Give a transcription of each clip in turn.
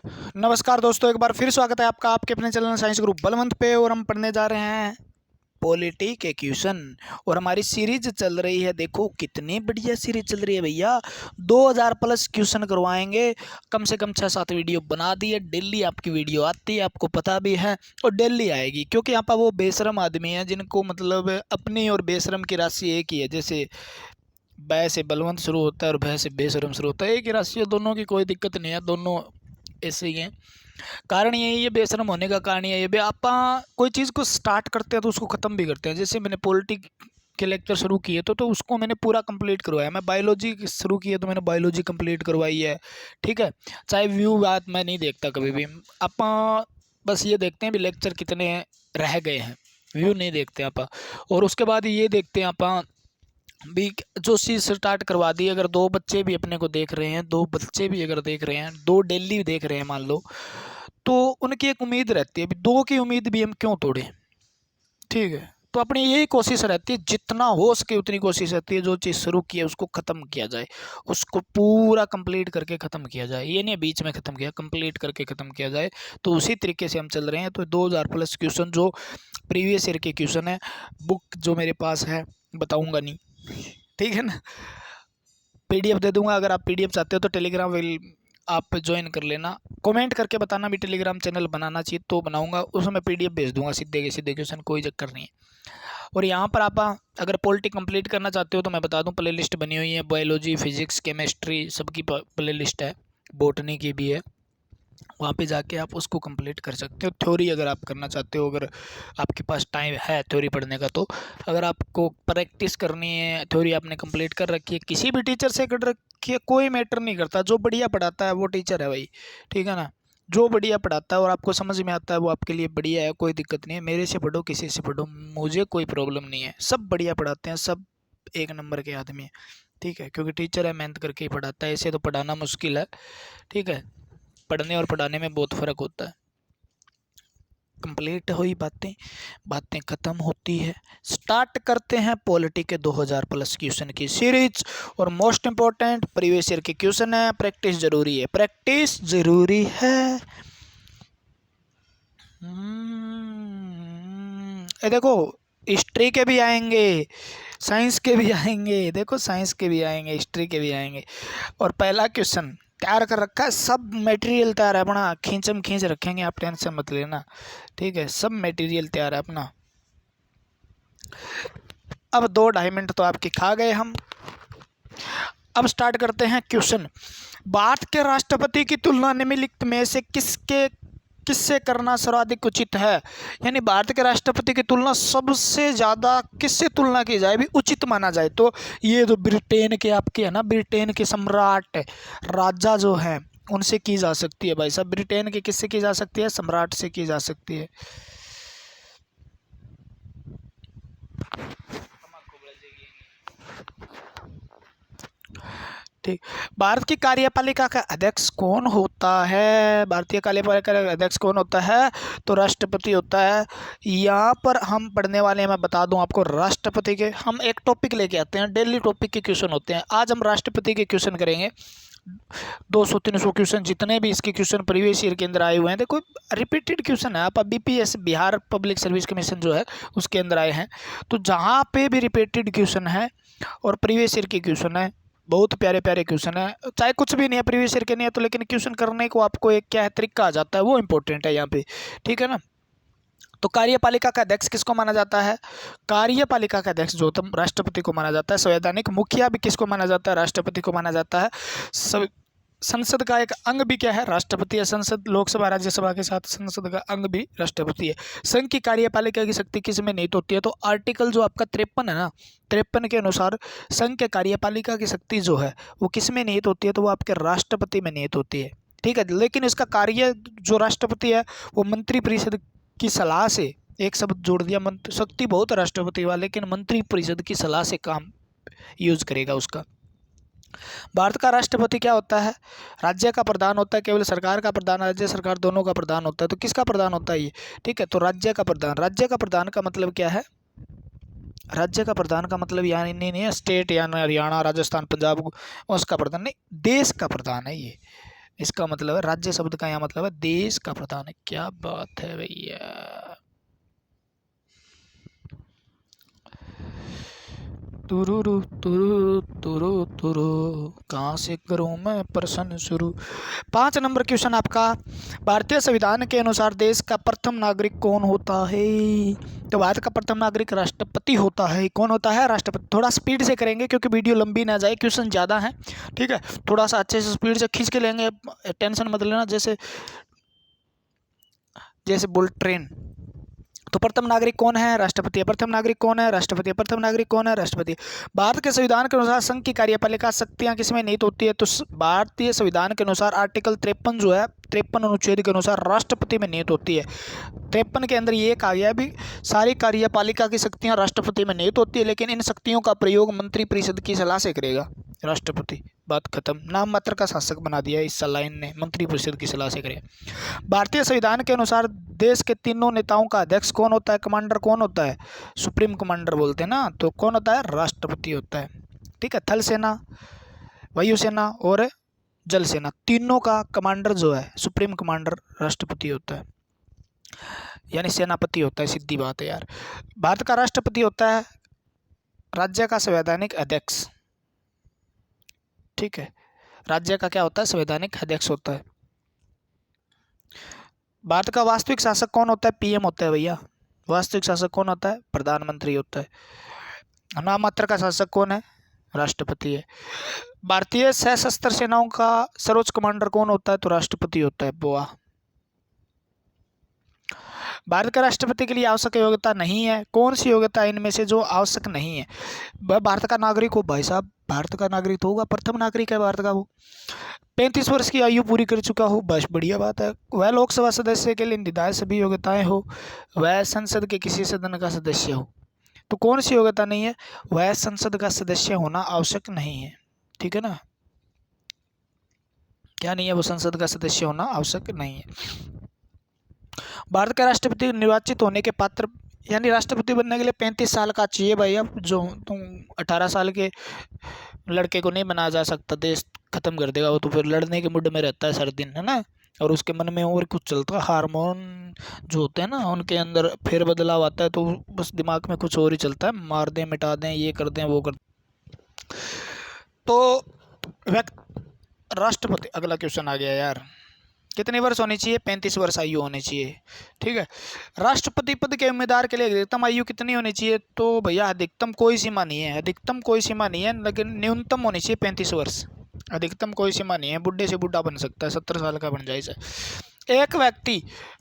नमस्कार दोस्तों, एक बार फिर स्वागत है आपका आपके अपने चैनल साइंस ग्रुप बलवंत पे। और हम पढ़ने जा रहे हैं पॉलिटी के क्वेश्चन। और हमारी सीरीज चल रही है, देखो कितनी बढ़िया सीरीज चल रही है भैया। 2000 प्लस क्वेश्चन करवाएंगे। कम से कम 6-7 वीडियो बना दी है। डेली आपकी वीडियो आती है, आपको पता भी है, और डेली आएगी। क्योंकि यहाँ पर वो बेशरम आदमी है जिनको मतलब अपनी और बेशरम की राशि एक ही है। जैसे बै से बलवंत शुरू होता है और भय से बेशरम शुरू होता है, एक ही राशि है। दोनों की कोई दिक्कत नहीं है, दोनों ऐसे ही हैं। कारण यही है, बेशरम होने का कारण यही है भी आप कोई चीज़ को स्टार्ट करते हैं तो उसको ख़त्म भी करते हैं। जैसे मैंने पॉलिटी के लेक्चर शुरू किए तो उसको मैंने पूरा कंप्लीट करवाया। मैं बायोलॉजी शुरू किया तो मैंने बायोलॉजी कंप्लीट करवाई है, ठीक है। चाहे व्यू बात मैं नहीं देखता कभी भी। आप बस ये देखते हैं भी लेक्चर कितने रह गए हैं, व्यू नहीं देखते आप। और उसके बाद ये देखते हैं आप भी जो चीज़ स्टार्ट करवा दी। अगर 2 बच्चे भी अपने को देख रहे हैं, 2 बच्चे भी अगर देख रहे हैं, 2 डेली देख रहे हैं मान लो, तो उनकी एक उम्मीद रहती है। अभी 2 की उम्मीद भी हम क्यों तोड़ें, ठीक है। तो अपनी यही कोशिश रहती है, जितना हो सके उतनी कोशिश रहती है जो चीज़ शुरू की है उसको ख़त्म किया जाए, उसको पूरा कंप्लीट करके ख़त्म किया जाए। ये नहीं बीच में ख़त्म किया, कंप्लीट करके ख़त्म किया जाए। तो उसी तरीके से हम चल रहे हैं। तो 2000 प्लस क्वेश्चन जो प्रीवियस ईयर के क्वेश्चन है, बुक जो मेरे पास है बताऊँगा नहीं, ठीक है ना। पीडीएफ दे दूंगा। अगर आप पीडीएफ चाहते हो तो टेलीग्राम विल आप ज्वाइन कर लेना। कमेंट करके बताना भी टेलीग्राम चैनल बनाना चाहिए तो बनाऊंगा, उसमें पीडीएफ भेज दूंगा सीधे के सीधे क्वेश्चन, कोई चक्कर नहीं है। और यहाँ पर आप अगर पॉलिटी कंप्लीट करना चाहते हो तो मैं बता दूं, प्लेलिस्ट बनी हुई है। बायोलॉजी, फिजिक्स, केमिस्ट्री सबकी प्लेलिस्ट है, बॉटनी की भी है। वहाँ पे जाके आप उसको कंप्लीट कर सकते हो। थ्योरी अगर आप करना चाहते हो, अगर आपके पास टाइम है थ्योरी पढ़ने का, तो अगर आपको प्रैक्टिस करनी है, थ्योरी आपने कंप्लीट कर रखी है, किसी भी टीचर से कर रखी है, कोई मैटर नहीं करता। जो बढ़िया पढ़ाता है वो टीचर है भाई, ठीक है ना। जो बढ़िया पढ़ाता है और आपको समझ में आता है वो आपके लिए बढ़िया है, कोई दिक्कत नहीं है। मेरे से पढ़ो, किसी से पढ़ो, मुझे कोई प्रॉब्लम नहीं है। सब बढ़िया पढ़ाते हैं, सब एक नंबर के आदमी है, ठीक है। क्योंकि टीचर है, मेहनत करके ही पढ़ाता है। ऐसे तो पढ़ाना मुश्किल है, ठीक है। पढ़ने और पढ़ाने में बहुत फ़र्क होता है। कंप्लीट हुई बातें, बातें ख़त्म होती है। स्टार्ट करते हैं पॉलिटी के 2000 प्लस क्वेश्चन की सीरीज। और मोस्ट इम्पोर्टेंट प्रीवियस ईयर के क्वेश्चन है। प्रैक्टिस जरूरी है, प्रैक्टिस जरूरी है। ये देखो, हिस्ट्री के भी आएंगे, साइंस के भी आएंगे। देखो साइंस के भी आएंगे, हिस्ट्री के भी आएंगे। और पहला क्वेश्चन तैयार कर रखा है, सब मटेरियल तैयार है अपना, खींचम खींच रखेंगे, आप टेंशन मत लेना, ठीक है। सब मटेरियल तैयार है अपना। अब 2-2.5 मिनट तो आपके खा गए हम। अब स्टार्ट करते हैं क्वेश्चन। भारत के राष्ट्रपति की तुलना निम्नलिखित में से किससे करना सर्वाधिक उचित है। यानी भारत के राष्ट्रपति की तुलना सबसे ज़्यादा किससे तुलना की जाए भी उचित माना जाए, तो ये जो ब्रिटेन के आपके है ना, ब्रिटेन के सम्राट राजा जो हैं उनसे की जा सकती है भाई साहब। ब्रिटेन के किससे की जा सकती है? सम्राट से की जा सकती है। ठीक। भारत की कार्यपालिका का अध्यक्ष कौन होता है? भारतीय कार्यपालिका का अध्यक्ष कौन होता है? तो राष्ट्रपति होता है। यहाँ पर हम पढ़ने वाले हैं, मैं बता दूं आपको, राष्ट्रपति के हम एक टॉपिक लेके आते हैं, डेली टॉपिक के क्वेश्चन होते हैं। आज हम राष्ट्रपति के क्वेश्चन करेंगे। 200-300 क्वेश्चन जितने भी इसके क्वेश्चन प्रीवियस ईयर के अंदर आए हुए हैं, देखो रिपीटेड क्वेश्चन है। आप BPS Bihar public service commission जो है उसके अंदर आए हैं, तो जहाँ पे भी रिपीटेड क्वेश्चन है और प्रीवियस ईयर के क्वेश्चन है, बहुत प्यारे प्यारे क्वेश्चन है। चाहे कुछ भी नहीं है, प्रीवियस ईयर के नहीं है, तो लेकिन क्वेश्चन करने को आपको एक क्या है तरीका आ जाता है, वो इंपॉर्टेंट है यहाँ पे, ठीक है ना। तो कार्यपालिका का अध्यक्ष किसको माना जाता है? कार्यपालिका का अध्यक्ष जो होता है राष्ट्रपति को माना जाता है। संवैधानिक मुखिया भी किसको माना जाता है? राष्ट्रपति को माना जाता है। संसद का एक अंग भी क्या है? राष्ट्रपति है। संसद, लोकसभा, राज्यसभा के साथ संसद का अंग भी राष्ट्रपति है। संघ की कार्यपालिका की शक्ति किस में निहित होती है? तो आर्टिकल जो आपका 53 है ना, 53 के अनुसार संघ के कार्यपालिका की शक्ति जो है वो किस में निहित होती है? तो वो आपके राष्ट्रपति में निहित होती है, ठीक है। लेकिन इसका कार्य जो राष्ट्रपति है वो मंत्रिपरिषद की सलाह से, एक शब्द जोड़ दिया, मंत्री शक्ति बहुत है राष्ट्रपति वाले, लेकिन मंत्रिपरिषद की सलाह से काम यूज करेगा उसका। भारत का राष्ट्रपति क्या होता है? राज्य का प्रधान होता है। केवल सरकार का प्रधान, राज्य सरकार दोनों का प्रधान होता है। तो किसका प्रधान होता है ये? ठीक है, तो राज्य का प्रधान। राज्य का प्रधान का मतलब क्या है? राज्य का प्रधान का मतलब यानी नहीं है स्टेट या हरियाणा, राजस्थान, पंजाब उसका प्रधान नहीं, देश का प्रधान है ये। इसका मतलब है राज्य शब्द का यहाँ मतलब है देश का प्रधान है। क्या बात है भैया। तुरुरु तुरु तुरु तुरु, कहाँ से करूँ मैं प्रश्न शुरू। 5 नंबर क्वेश्चन आपका, भारतीय संविधान के अनुसार देश का प्रथम नागरिक कौन होता है? तो भारत का प्रथम नागरिक राष्ट्रपति होता है। कौन होता है? राष्ट्रपति। थोड़ा स्पीड से करेंगे क्योंकि वीडियो लंबी ना जाए, क्वेश्चन ज़्यादा है, ठीक है। थोड़ा सा अच्छे से स्पीड से खींच के लेंगे, टेंशन मत लेना, जैसे जैसे बुलेट ट्रेन। तो प्रथम नागरिक कौन है? राष्ट्रपति। प्रथम नागरिक कौन है? राष्ट्रपति। प्रथम नागरिक कौन है? राष्ट्रपति। भारत के संविधान के अनुसार संघ की कार्यपालिका शक्तियां किसमें निहित होती है? तो भारतीय संविधान के अनुसार आर्टिकल 53 जो है, 53 अनुच्छेद के अनुसार राष्ट्रपति में निहित होती है। 53 के अंदर ये कहा गया भी सारी कार्यपालिका की शक्तियां राष्ट्रपति में निहित होती है, लेकिन इन शक्तियों का प्रयोग मंत्रिपरिषद की सलाह से करेगा राष्ट्रपति। बात खत्म। नाम मात्र का शासक बना दिया इस लाइन ने, मंत्रिपरिषद की सलाह से करेगा। भारतीय संविधान के अनुसार देश के तीनों नेताओं का अध्यक्ष कौन होता है? कमांडर कौन होता है? सुप्रीम कमांडर बोलते हैं ना, तो कौन होता है? राष्ट्रपति होता है, ठीक है। थल सेना, वायुसेना और जल सेना, तीनों का कमांडर जो है, सुप्रीम कमांडर राष्ट्रपति होता है, यानी सेनापति होता है। सीधी बात है यार। भारत का राष्ट्रपति होता है राज्य का संवैधानिक अध्यक्ष, ठीक है। राज्य का क्या होता है? संवैधानिक अध्यक्ष होता है। भारत का वास्तविक शासक कौन होता है? पीएम होता है भैया। वास्तविक शासक कौन होता है? प्रधानमंत्री होता है। नाम मात्र का शासक कौन है? राष्ट्रपति है। भारतीय सशस्त्र सेनाओं का सर्वोच्च कमांडर कौन होता है? तो राष्ट्रपति होता है। बुआ। भारत के राष्ट्रपति के लिए आवश्यक योग्यता नहीं है। कौन सी योग्यता इनमें से जो आवश्यक नहीं है? वह भारत का नागरिक हो। भाई साहब, भारत का नागरिक तो होगा, प्रथम नागरिक है भारत का वो। 35 वर्ष की आयु पूरी कर चुका हो, बस बढ़िया बात है। वह लोकसभा सदस्य के लिए निर्धारित सभी योग्यताएं हो। वह संसद के किसी सदन का सदस्य हो। तो कौन सी योग्यता नहीं है? वह संसद का सदस्य होना आवश्यक नहीं है, ठीक है ना। क्या नहीं है? वो संसद का सदस्य होना आवश्यक नहीं है। भारत का राष्ट्रपति निर्वाचित होने के पात्र, यानी राष्ट्रपति बनने के लिए 35 साल का चाहिए भाई। अब जो तुम 18 साल के लड़के को नहीं बनाया जा सकता, देश खत्म कर देगा वो तो। फिर लड़ने के मूड में रहता है सारा दिन, है ना, और उसके मन में और कुछ चलता है। हार्मोन जो होते हैं ना, उनके अंदर फिर बदलाव आता है, तो बस दिमाग में कुछ और ही चलता है। मार दें, मिटा दें, ये कर दें, वो कर दें। तो राष्ट्रपति, अगला क्वेश्चन आ गया यार। कितने वर्ष होनी चाहिए? 35 वर्ष आयु होनी चाहिए, ठीक है। राष्ट्रपति पद के उम्मीदवार के लिए अधिकतम आयु कितनी होनी चाहिए? तो भैया अधिकतम कोई सीमा नहीं है, अधिकतम कोई सीमा नहीं है, लेकिन न्यूनतम होनी चाहिए 35 वर्ष। अधिकतम कोई सीमा नहीं है, बुढ़े से बुढ़ा बन सकता है, 70 साल का बन जाए। एक व्यक्ति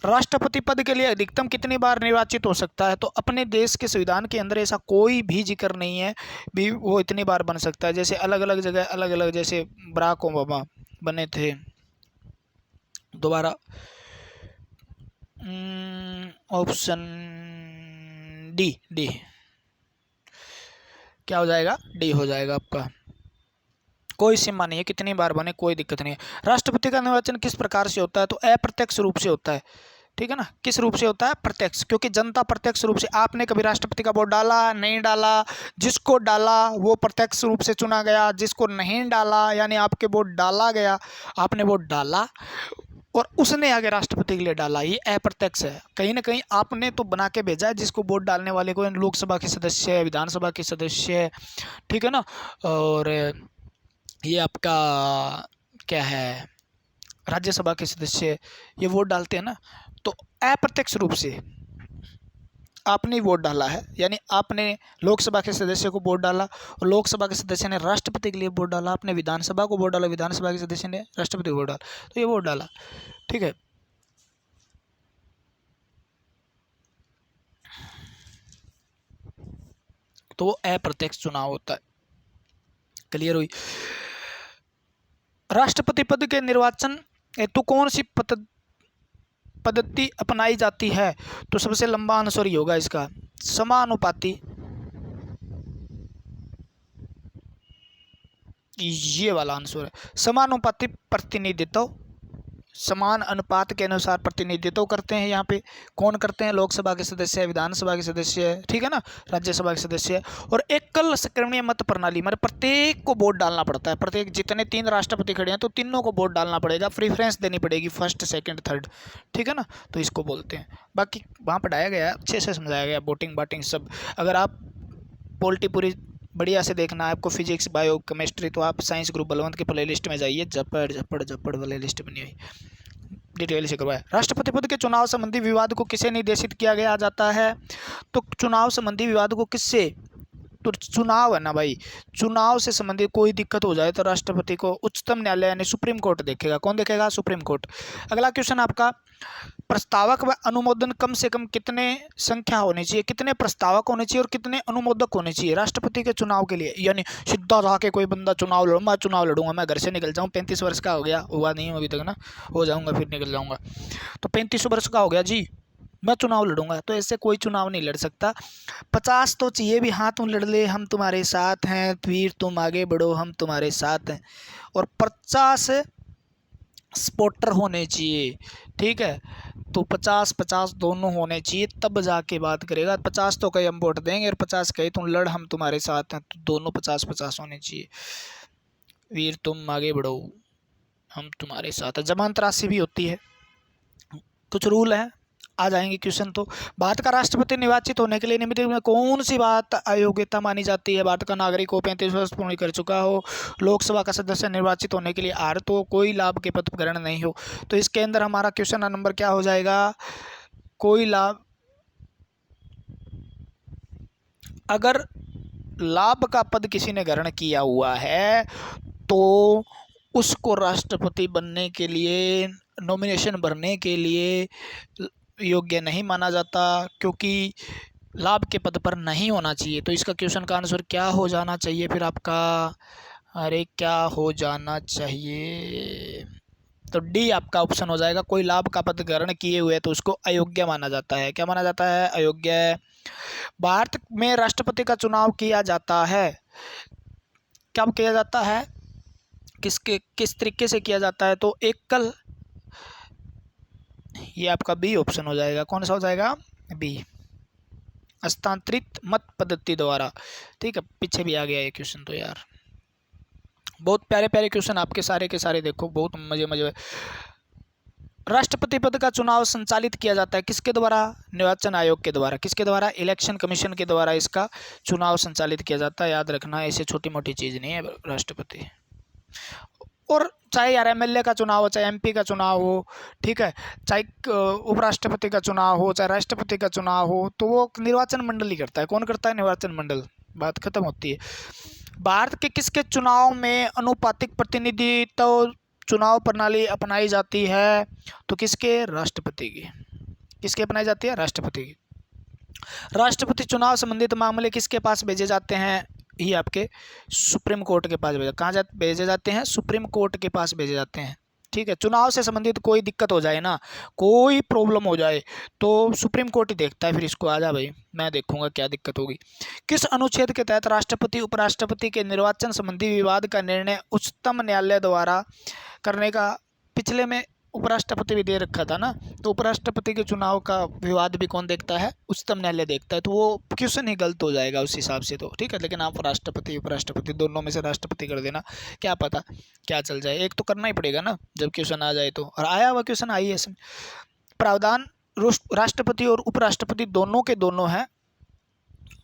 राष्ट्रपति पद के लिए अधिकतम कितनी बार निर्वाचित हो सकता है? तो अपने देश के संविधान के अंदर ऐसा कोई भी जिक्र नहीं है भी वो इतनी बार बन सकता है। जैसे अलग अलग जगह अलग अलग, जैसे बराक ओबामा बने थे दोबारा। ऑप्शन डी क्या हो जाएगा? डी हो जाएगा आपका। कोई सीमा नहीं है, कितनी बार बने, कोई दिक्कत नहीं है। राष्ट्रपति का निर्वाचन किस प्रकार से होता है? तो अप्रत्यक्ष रूप से होता है, ठीक है ना। किस रूप से होता है? प्रत्यक्ष, क्योंकि जनता प्रत्यक्ष रूप से, आपने कभी राष्ट्रपति का वोट डाला नहीं डाला, जिसको डाला वो प्रत्यक्ष रूप से चुना गया, जिसको नहीं डाला यानी आपके वोट डाला गया, आपने वोट डाला और उसने आगे राष्ट्रपति के लिए डाला, ये अप्रत्यक्ष है। कहीं ना कहीं आपने तो बना के भेजा है, जिसको वोट डालने वाले को लोकसभा के सदस्य है, विधानसभा के सदस्य है, ठीक है ना। और ये आपका क्या है, राज्यसभा के सदस्य ये वोट डालते हैं ना। तो अप्रत्यक्ष रूप से आपने वोट डाला है, यानी आपने लोकसभा के सदस्य को वोट डाला और लोकसभा के सदस्य ने राष्ट्रपति के लिए वोट डाला। आपने विधानसभा को वोट डाला, विधानसभा के सदस्य ने राष्ट्रपति को वोट डाला, तो ये वोट डाला, ठीक है। तो वो अप्रत्यक्ष चुनाव होता है। क्लियर हुई? राष्ट्रपति पद के निर्वाचन हेतु कौन सी पद्धति अपनाई जाती है? तो सबसे लंबा आंसर ही होगा इसका, समानुपाती। ये वाला आंसर है, समानुपाती प्रतिनिधित्व समान अनुपात के अनुसार प्रतिनिधित्व करते हैं। यहाँ पे कौन करते हैं? लोकसभा के सदस्य, विधानसभा के सदस्य, ठीक है ना, राज्यसभा के सदस्य। और एकल सक्रिय मत प्रणाली, मतलब प्रत्येक को वोट डालना पड़ता है। प्रत्येक जितने 3 राष्ट्रपति खड़े हैं तो तीनों को वोट डालना पड़ेगा, प्रीफ्रेंस देनी पड़ेगी, फर्स्ट, सेकंड, थर्ड, ठीक है ना, तो इसको बोलते हैं। बाकी वहाँ पढ़ाया गया, अच्छे से समझाया गया, वोटिंग बाटिंग सब। अगर आप पॉलिटी पूरी बढ़िया से देखना है आपको, फिजिक्स, बायो, केमिस्ट्री, तो आप साइंस ग्रुप बलवंत की प्ले लिस्ट में जाइए, झपड़ झपड़ झपड़ प्ले लिस्ट बनी हुई, डिटेल से करवाया। राष्ट्रपति पद के चुनाव संबंधी विवाद को किसे निर्देशित किया गया जाता है? तो चुनाव संबंधी विवाद को किससे? तो चुनाव है ना भाई, चुनाव से संबंधित कोई दिक्कत हो जाए तो राष्ट्रपति को उच्चतम न्यायालय यानी सुप्रीम कोर्ट देखेगा। कौन देखेगा? Supreme court. अगला क्वेश्चन आपका, प्रस्तावक व अनुमोदन कम से कम कितने संख्या होनी चाहिए? कितने प्रस्तावक होने चाहिए और कितने अनुमोदक होने चाहिए राष्ट्रपति के चुनाव के लिए? यानी सीधा जाके कोई बंदा चुनाव लड़ूंगा, चुनाव लड़ूंगा, मैं घर से निकल जाऊँ, 35 वर्ष का हो गया, हुआ नहीं हूँ अभी तक ना, हो जाऊँगा फिर निकल जाऊँगा, तो 35 वर्ष का हो गया जी, मैं चुनाव लड़ूंगा, तो ऐसे कोई चुनाव नहीं लड़ सकता। 50 तो चाहिए भी, हाँ तुम लड़ ले, हम तुम्हारे साथ हैं, फिर तुम आगे बढ़ो, हम तुम्हारे साथ हैं। और 50 सपोर्टर होने चाहिए, ठीक है, तो 50-50 दोनों होने चाहिए, तब जाके बात करेगा। 50 तो कहीं हम वोट देंगे और 50 कहीं तुम लड़, हम तुम्हारे साथ हैं, तो दोनों 50-50 होने चाहिए। वीर तुम आगे बढ़ो, हम तुम्हारे साथ हैं। जमानत राशि भी होती है, कुछ रूल है, आ जाएंगे क्वेश्चन। तो भारत का राष्ट्रपति निर्वाचित होने के लिए निम्नलिखित में कौन सी बात अयोग्यता मानी जाती है? भारत का नागरिक हो, 35 वर्ष पूर्ण कर चुका हो, लोकसभा का सदस्य निर्वाचित होने के लिए अर्हता तो कोई लाभ के पद ग्रहण नहीं हो। तो इसके अंदर हमारा क्वेश्चन नंबर क्या हो जाएगा? कोई लाभ, अगर लाभ का पद किसी ने ग्रहण किया हुआ है तो उसको राष्ट्रपति बनने के लिए, नॉमिनेशन भरने के लिए योग्य नहीं माना जाता, क्योंकि लाभ के पद पर नहीं होना चाहिए। तो इसका क्वेश्चन का आंसर क्या हो जाना चाहिए फिर आपका? अरे क्या हो जाना चाहिए? तो डी आपका ऑप्शन हो जाएगा। कोई लाभ का पद ग्रहण किए हुए तो उसको अयोग्य माना जाता है। क्या माना जाता है? अयोग्य। भारत में राष्ट्रपति का चुनाव किया जाता है, कब किया जाता है, किस तरीके से किया जाता है? तो एकल, ये आपका बी ऑप्शन हो जाएगा। कौन सा हो जाएगा? बी, हस्तांतरित मत पद्धति द्वारा। ठीक है, पीछे भी आ गया ये क्वेश्चन। तो यार बहुत प्यारे प्यारे क्वेश्चन आपके सारे के सारे, देखो बहुत मजे। राष्ट्रपति पद का चुनाव संचालित किया जाता है किसके द्वारा? निर्वाचन आयोग के द्वारा। किसके द्वारा? इलेक्शन कमीशन के द्वारा इसका चुनाव संचालित किया जाता है। याद रखना, ऐसे छोटी मोटी चीज़ नहीं है राष्ट्रपति। और चाहे यार एमएलए का चुनाव हो, चाहे एमपी का चुनाव हो, ठीक है, चाहे उपराष्ट्रपति का चुनाव हो, चाहे राष्ट्रपति का चुनाव हो, तो वो निर्वाचन मंडल ही करता है। कौन करता है? निर्वाचन मंडल। बात खत्म होती है। भारत के किसके चुनाव में अनुपातिक प्रतिनिधित्व चुनाव प्रणाली अपनाई जाती है? तो किसके? राष्ट्रपति की। किसके अपनाई जाती है? राष्ट्रपति की। राष्ट्रपति चुनाव संबंधित मामले किसके पास भेजे जाते हैं? ये आपके सुप्रीम कोर्ट के पास कहाँ भेजे जाते हैं? सुप्रीम कोर्ट के पास भेजे जाते हैं। ठीक है, चुनाव से संबंधित कोई दिक्कत हो जाए ना, कोई प्रॉब्लम हो जाए तो सुप्रीम कोर्ट ही देखता है फिर इसको। आ जा भाई, मैं देखूंगा क्या दिक्कत होगी। किस अनुच्छेद के तहत राष्ट्रपति उपराष्ट्रपति के निर्वाचन संबंधी विवाद का निर्णय उच्चतम न्यायालय द्वारा करने का? पिछले में उपराष्ट्रपति भी दे रखा था ना, तो उपराष्ट्रपति के चुनाव का विवाद भी कौन देखता है? उच्चतम न्यायालय देखता है। तो वो क्वेश्चन ही गलत हो जाएगा उस हिसाब से। तो ठीक है, लेकिन आप राष्ट्रपति उपराष्ट्रपति दोनों में से राष्ट्रपति कर देना, क्या पता क्या चल जाए। एक तो करना ही पड़ेगा ना जब क्वेश्चन आ जाए तो। और आया हुआ क्वेश्चन आई है इसमें। प्रावधान राष्ट्रपति और उपराष्ट्रपति दोनों के दोनों हैं,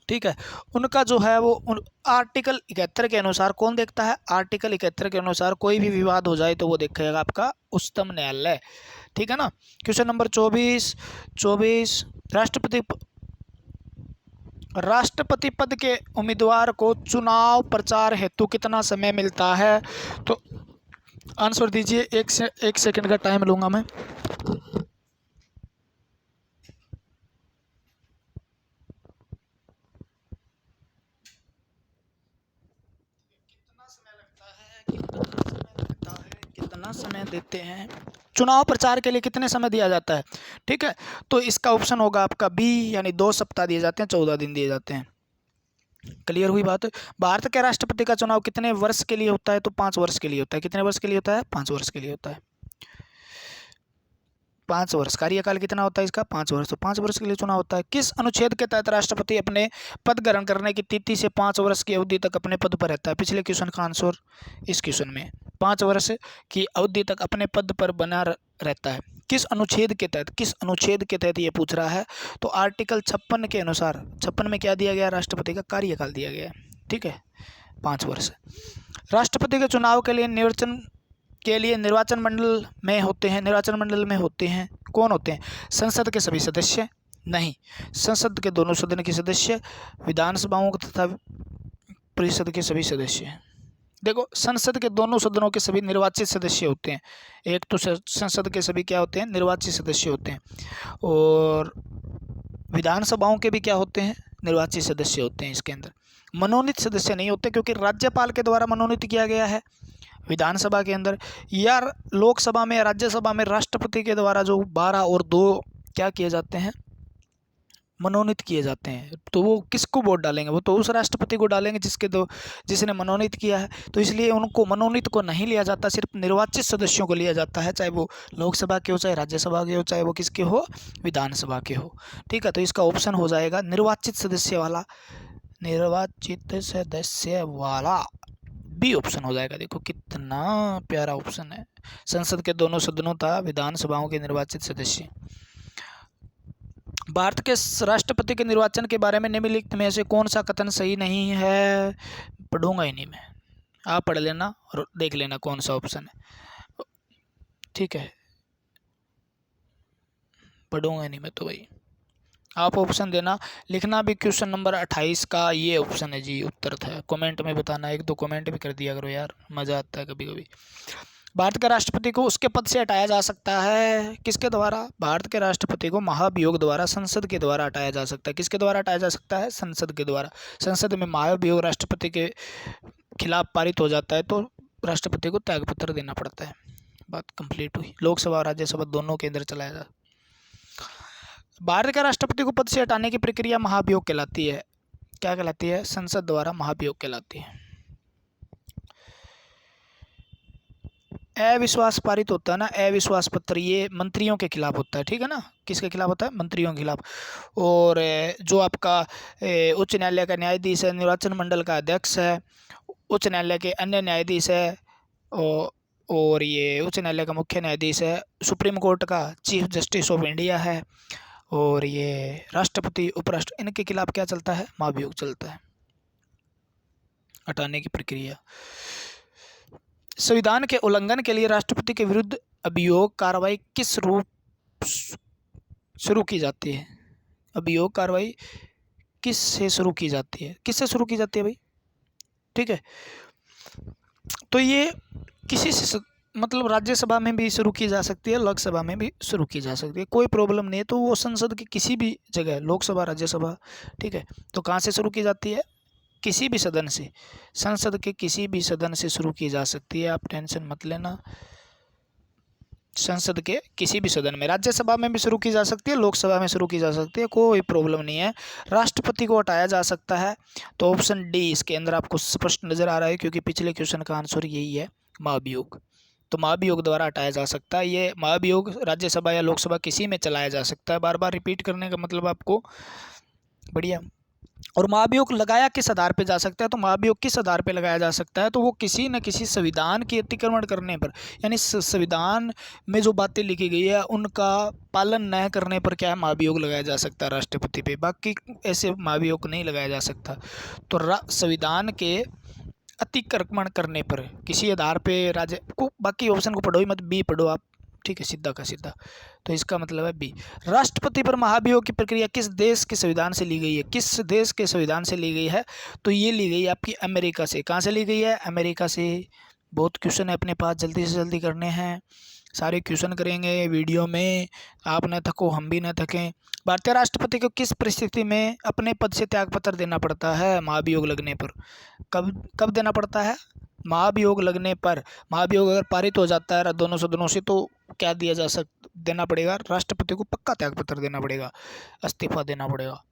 ठीक है, उनका जो है वो आर्टिकल 71 के अनुसार कौन देखता है? आर्टिकल 71 के अनुसार कोई भी विवाद हो जाए तो वो देखेगा आपका उच्चतम न्यायालय। ठीक है ना। क्वेश्चन नंबर 24 राष्ट्रपति पद के उम्मीदवार को चुनाव प्रचार हेतु कितना समय मिलता है? तो आंसर दीजिए, एक सेकंड का टाइम लूंगा मैं। कितना समय देते हैं चुनाव प्रचार के लिए? कितने समय दिया जाता है? ठीक है, तो इसका ऑप्शन होगा आपका बी, यानी 2 सप्ताह दिए जाते हैं, 14 दिन दिए जाते हैं। क्लियर हुई बात? भारत के राष्ट्रपति का चुनाव कितने वर्ष के लिए होता है? तो 5 वर्ष के लिए होता है। कितने वर्ष के लिए होता है? 5 वर्ष के लिए होता है। 5 वर्ष। कार्यकाल कितना होता है इसका? 5 वर्ष। तो 5 वर्ष के लिए चुनाव होता है। किस अनुच्छेद के तहत राष्ट्रपति अपने पद ग्रहण करने की तिथि से 5 वर्ष की अवधि तक अपने पद पर रहता है? पिछले क्वेश्चन का आंसर इस क्वेश्चन में 5 वर्ष की अवधि तक अपने पद पर बना रहता है। किस अनुच्छेद के तहत? किस अनुच्छेद के तहत ये पूछ रहा है? तो आर्टिकल 56 के अनुसार, 56 में क्या दिया गया? राष्ट्रपति का कार्यकाल दिया गया है। ठीक है, 5 वर्ष। राष्ट्रपति के चुनाव के लिए निर्वाचन मंडल में होते हैं कौन होते हैं? संसद के सभी सदस्य नहीं, संसद के दोनों सदन के सदस्य, विधानसभाओं तथा परिषद के सभी सदस्य। देखो, संसद के दोनों सदनों के सभी निर्वाचित सदस्य होते हैं। एक तो संसद के सभी क्या होते हैं? निर्वाचित सदस्य होते हैं, और विधानसभाओं के भी क्या होते हैं? निर्वाचित सदस्य होते हैं। इसके अंदर मनोनीत सदस्य नहीं होते, क्योंकि राज्यपाल के द्वारा मनोनीत किया गया है विधानसभा के अंदर, या लोकसभा में, राज्यसभा में राष्ट्रपति के द्वारा जो 12 और 2 क्या किए जाते हैं? मनोनीत किए जाते हैं। तो वो किसको वोट डालेंगे? वो तो उस राष्ट्रपति को डालेंगे जिसने मनोनीत किया है। तो इसलिए उनको मनोनीत को नहीं लिया जाता, सिर्फ निर्वाचित सदस्यों को लिया जाता है, चाहे वो लोकसभा के हो, चाहे राज्यसभा के हो, चाहे वो किसके हो? विधानसभा के हो। ठीक है, तो इसका ऑप्शन हो जाएगा निर्वाचित सदस्य वाला बी ऑप्शन हो जाएगा। देखो कितना प्यारा ऑप्शन है। संसद के दोनों सदनों तथा विधानसभाओं के निर्वाचित सदस्य। भारत के राष्ट्रपति के निर्वाचन के बारे में निम्नलिखित में से कौन सा कथन सही नहीं है? पढ़ूंगा ही नहीं मैं, आप पढ़ लेना और देख लेना कौन सा ऑप्शन है। ठीक है, पढ़ूंगा ही नहीं मैं तो भाई, आप ऑप्शन देना। लिखना भी क्वेश्चन नंबर 28 का ये ऑप्शन है जी, उत्तर था। कमेंट में बताना, 1-2 कमेंट भी कर दिया करो यार, मज़ा आता है कभी कभी। भारत के राष्ट्रपति को उसके पद से हटाया जा सकता है किसके द्वारा? भारत के राष्ट्रपति को महाभियोग द्वारा, संसद के द्वारा हटाया जा सकता है। किसके द्वारा हटाया जा सकता है? संसद के द्वारा। संसद में महाभियोग राष्ट्रपति के खिलाफ पारित हो जाता है तो राष्ट्रपति को त्यागपत्र देना पड़ता है। बात कंप्लीट हुई। लोकसभा और राज्यसभा दोनों के अंदर चलाया जाता है। भारत के राष्ट्रपति को पद से हटाने की प्रक्रिया महाभियोग कहलाती है। क्या कहलाती है? संसद द्वारा महाभियोग कहलाती है। अविश्वास पारित होता है ना, अविश्वास पत्र, ये मंत्रियों के खिलाफ होता है। ठीक है ना, किसके खिलाफ होता है? मंत्रियों के खिलाफ। और जो आपका उच्च न्यायालय का न्यायाधीश है, निर्वाचन मंडल का अध्यक्ष है, उच्च न्यायालय के अन्य न्यायाधीश है, और ये उच्च न्यायालय का मुख्य न्यायाधीश है, सुप्रीम कोर्ट का चीफ जस्टिस ऑफ इंडिया है, और ये राष्ट्रपति, उपराष्ट्रपति, इनके खिलाफ क्या चलता है? महाभियोग चलता है, हटाने की प्रक्रिया। संविधान के उल्लंघन के लिए राष्ट्रपति के विरुद्ध अभियोग कार्रवाई किस रूप शुरू की जाती है? अभियोग कार्रवाई किस से शुरू की जाती है? किससे शुरू की जाती है भाई? ठीक है, तो ये किसी से मतलब राज्यसभा में भी शुरू की जा सकती है, लोकसभा में भी शुरू की जा सकती है, कोई प्रॉब्लम नहीं है। तो वो संसद की किसी भी जगह, लोकसभा, राज्यसभा, ठीक है। तो कहाँ से शुरू की जाती है? किसी भी सदन से, संसद के किसी भी सदन से शुरू की जा सकती है, आप टेंशन मत लेना। संसद के किसी भी सदन में, राज्यसभा में भी शुरू की जा सकती है, लोकसभा में शुरू की जा सकती है, कोई प्रॉब्लम नहीं है। राष्ट्रपति को हटाया जा सकता है, तो ऑप्शन डी इसके अंदर आपको स्पष्ट नजर आ रहा है, क्योंकि पिछले क्वेश्चन का आंसर यही है, महाभियोग। तो महाभियोग द्वारा हटाया जा सकता है। ये महाभियोग राज्यसभा या लोकसभा किसी में चलाया जा सकता है। बार बार रिपीट करने का मतलब आपको बढ़िया। और महाभियोग लगाया किस आधार पे जा सकता है? तो महाभियोग किस आधार पे लगाया जा सकता है? तो वो किसी न किसी संविधान की अतिक्रमण करने पर, यानी संविधान में जो बातें लिखी गई है उनका पालन न करने पर क्या है, महाभियोग लगाया जा सकता है राष्ट्रपति पे। बाकी ऐसे महाभियोग नहीं लगाया जा सकता। तो संविधान के अतिक्रमण करने पर किसी आधार पे राज्य को, बाकी ऑप्शन को पढ़ो ही मत, बी पढ़ो आप, ठीक है, सीधा का सीधा। तो इसका मतलब है बी। राष्ट्रपति पर महाभियोग की प्रक्रिया किस देश के संविधान से ली गई है? किस देश के संविधान से ली गई है? तो ये ली गई है आपकी अमेरिका से। कहाँ से ली गई है? अमेरिका से। बहुत क्वेश्चन है अपने पास, जल्दी से जल्दी करने हैं, सारे क्वेश्चन करेंगे वीडियो में, आप न थको हम भी न थकें। भारतीय राष्ट्रपति को किस परिस्थिति में अपने पद से त्यागपत्र देना पड़ता है महाभियोग लगने पर? कब देना पड़ता है? महाभियोग लगने पर। महाभियोग अगर पारित हो जाता है दोनों सदनों से तो क्या देना पड़ेगा? राष्ट्रपति को पक्का त्यागपत्र देना पड़ेगा, इस्तीफा देना पड़ेगा।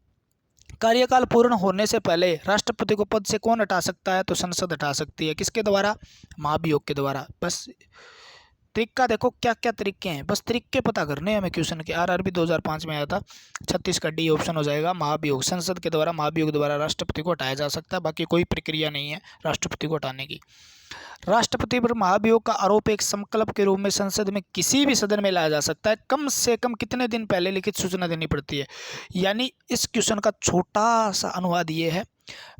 कार्यकाल पूर्ण होने से पहले राष्ट्रपति को पद से कौन हटा सकता है? तो संसद हटा सकती है। किसके द्वारा? महाभियोग के द्वारा। बस तरीका देखो क्या क्या तरीके हैं, बस तरीके पता करने हैं हमें क्वेश्चन के। आरआरबी 2005 में आया था। 36 का डी ऑप्शन हो जाएगा। महाभियोग, संसद के द्वारा महाभियोग द्वारा राष्ट्रपति को हटाया जा सकता है, बाकी कोई प्रक्रिया नहीं है राष्ट्रपति को हटाने की। राष्ट्रपति पर महाभियोग का आरोप एक संकल्प के रूप में संसद में किसी भी सदन में लाया जा सकता है। कम से कम कितने दिन पहले लिखित सूचना देनी पड़ती है। यानी इस क्वेश्चन का छोटा सा अनुवाद ये है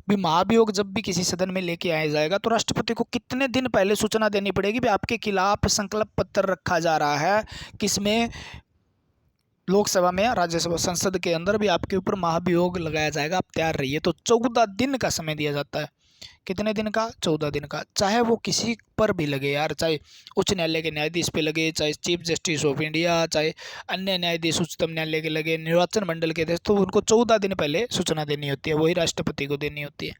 भी, महाभियोग जब भी किसी सदन में लेके आया जाएगा तो राष्ट्रपति को कितने दिन पहले सूचना देनी पड़ेगी भी आपके खिलाफ संकल्प पत्र रखा जा रहा है, किसमें, लोकसभा में या राज्यसभा, संसद के अंदर भी आपके ऊपर महाभियोग लगाया जाएगा, आप तैयार रहिए। तो 14 दिन का समय दिया जाता है। कितने दिन का? 14 दिन का। चाहे वो किसी पर भी लगे यार, चाहे उच्च न्यायालय के न्यायाधीश पे लगे, चाहे चीफ जस्टिस ऑफ इंडिया, चाहे अन्य न्यायाधीश उच्चतम न्यायालय के लगे, निर्वाचन मंडल के थे, तो उनको 14 दिन पहले सूचना देनी होती है, वही राष्ट्रपति को देनी होती है।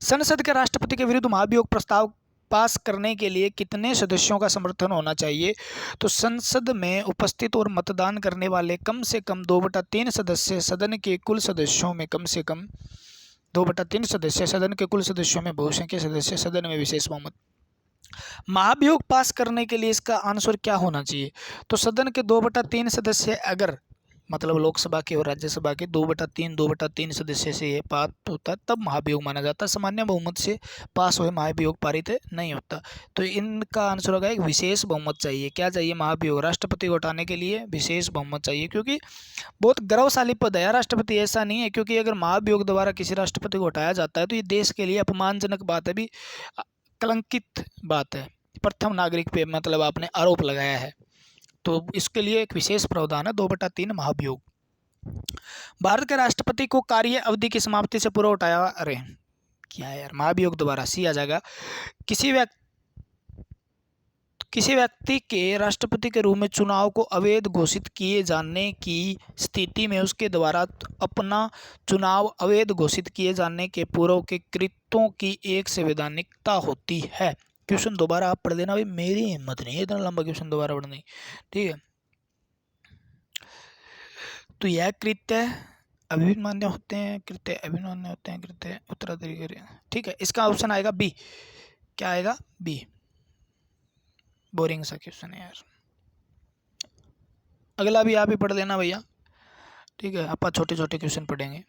संसद के राष्ट्रपति के विरुद्ध महाभियोग प्रस्ताव पास करने के लिए कितने सदस्यों का समर्थन होना चाहिए? तो संसद में उपस्थित और मतदान करने वाले कम से कम 2/3 सदस्य, सदन के कुल सदस्यों में कम से कम 2/3 सदस्य, सदन के कुल सदस्यों में बहुसंख्यक सदस्य, सदन में विशेष बहुमत। महाभियोग पास करने के लिए इसका आंसर क्या होना चाहिए? तो सदन के 2/3 सदस्य, अगर मतलब लोकसभा के और राज्यसभा के 2/3 सदस्य से ये पास होता है तब महाभियोग माना जाता है। सामान्य बहुमत से पास हुए महाभियोग पारित नहीं होता। तो इनका आंसर होगा एक विशेष बहुमत चाहिए। क्या चाहिए? महाभियोग, राष्ट्रपति को हटाने के लिए विशेष बहुमत चाहिए, क्योंकि बहुत गौरवशाली पद है राष्ट्रपति। ऐसा नहीं है क्योंकि अगर महाभियोग द्वारा किसी राष्ट्रपति को हटाया जाता है तो ये देश के लिए अपमानजनक बात है, भी कलंकित बात है। प्रथम नागरिक पे मतलब आपने आरोप लगाया है, तो इसके लिए एक विशेष प्रावधान है 2/3 महाभियोग। भारत के राष्ट्रपति को कार्य अवधि की समाप्ति से पूर्व हटाया, अरे क्या है यार, महाभियोग द्वारा सी आ जाएगा। किसी व्यक्ति के राष्ट्रपति के रूप में चुनाव को अवैध घोषित किए जाने की स्थिति में उसके द्वारा अपना चुनाव अवैध घोषित किए जाने के पूर्व के कृत्यों की एक संवैधानिकता होती है। क्वेश्चन दोबारा आप पढ़ देना भाई, मेरी हिम्मत नहीं है इतना लंबा क्वेश्चन दोबारा पढ़ने, ठीक है। तो यह कृत्य अभिमान्य होते हैं, कृत्य अभिमान्य होते हैं, कृत्य उत्तराधिकारी, ठीक है। इसका ऑप्शन आएगा बी। क्या आएगा? बी। बोरिंग सा क्वेश्चन है यार। अगला भी आप ही पढ़ लेना भैया, ठीक है। आप छोटे छोटे क्वेश्चन पढ़ेंगे,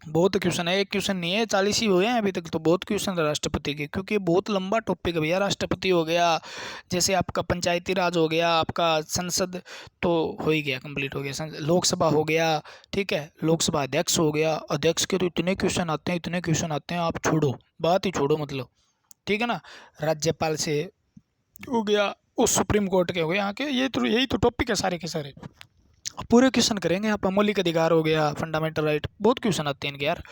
बहुत क्वेश्चन है, एक क्वेश्चन नहीं है, 40 ही हुए हैं अभी तक, तो बहुत क्वेश्चन है राष्ट्रपति के, क्योंकि बहुत लंबा टॉपिक है भैया। राष्ट्रपति हो गया, जैसे आपका पंचायती राज हो गया, आपका संसद तो हो ही गया, कंप्लीट हो गया, लोकसभा हो गया, ठीक है, लोकसभा अध्यक्ष हो गया। अध्यक्ष के तो इतने क्वेश्चन आते हैं, इतने क्वेश्चन आते हैं, आप छोड़ो, बात ही छोड़ो मतलब, ठीक है ना। राज्यपाल से हो गया, उस सुप्रीम कोर्ट के हो गए, यहाँ के, ये तो यही तो टॉपिक है सारे के सारे, पूरे क्वेश्चन करेंगे। आप मौलिक अधिकार हो गया, फंडामेंटल राइट, बहुत क्वेश्चन आते हैं इनके यार।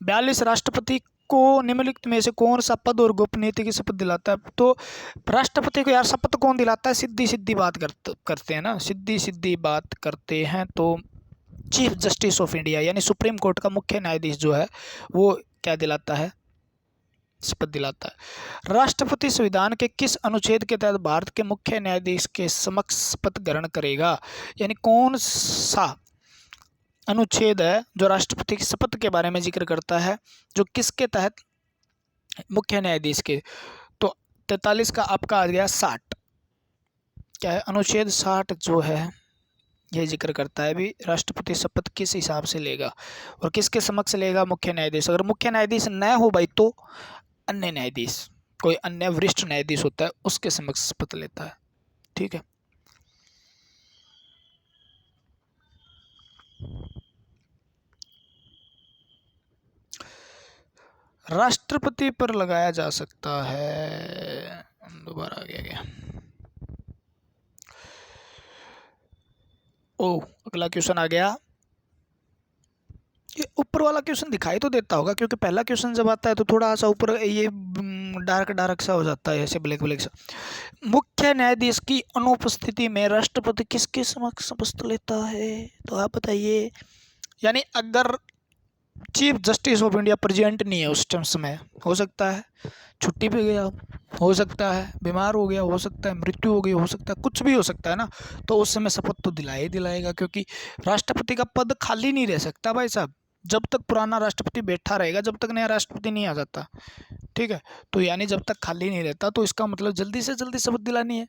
42 राष्ट्रपति को निम्नलिखित में से कौन सा पद और गोपनीयता की शपथ दिलाता है? तो राष्ट्रपति को यार शपथ कौन दिलाता है? सीधी सीधी बात करते हैं ना, सीधी सीधी बात करते हैं तो चीफ जस्टिस ऑफ इंडिया यानी सुप्रीम कोर्ट का मुख्य न्यायाधीश जो है वो क्या दिलाता है? शपथ दिलाता है। राष्ट्रपति संविधान के किस अनुच्छेद के तहत भारत के मुख्य न्यायाधीश के समक्ष शपथ ग्रहण करेगा? यानी कौन सा अनुच्छेद है जो राष्ट्रपति की शपथ के बारे में जिक्र करता है, जो किसके तहत? मुख्य न्यायाधीश के। तो 43 का आपका आ गया 60, क्या है? अनुच्छेद 60 जो है ये जिक्र करता है भी राष्ट्रपति शपथ किस हिसाब से लेगा और किसके समक्ष लेगा? मुख्य न्यायाधीश। अगर मुख्य न्यायाधीश न हो भाई तो अन्य न्यायाधीश, कोई अन्य वरिष्ठ न्यायाधीश होता है, उसके समक्ष शपथ लेता है, ठीक है। राष्ट्रपति पर लगाया जा सकता है, दोबारा आ गया। ओ अगला क्वेश्चन आ गया, ये ऊपर वाला क्वेश्चन दिखाई तो देता होगा, क्योंकि पहला क्वेश्चन जब आता है तो थोड़ा सा ऊपर ये डार्क सा हो जाता है, ऐसे ब्लैक सा। मुख्य न्यायाधीश की अनुपस्थिति में राष्ट्रपति किसके समक्ष शपथ लेता है? तो आप बताइए। यानी अगर chief justice of India present नहीं है उस टाइम समय, हो सकता है छुट्टी पे गया, हो सकता है बीमार हो गया, हो सकता है मृत्यु हो गई, हो सकता है कुछ भी हो सकता है ना, तो उस समय शपथ तो दिलाएगा, क्योंकि राष्ट्रपति का पद खाली नहीं रह सकता भाई साहब, जब तक पुराना राष्ट्रपति बैठा रहेगा, जब तक नया राष्ट्रपति नहीं आ जाता, ठीक है। तो यानी जब तक खाली नहीं रहता तो इसका मतलब जल्दी से जल्दी शपथ दिलानी है,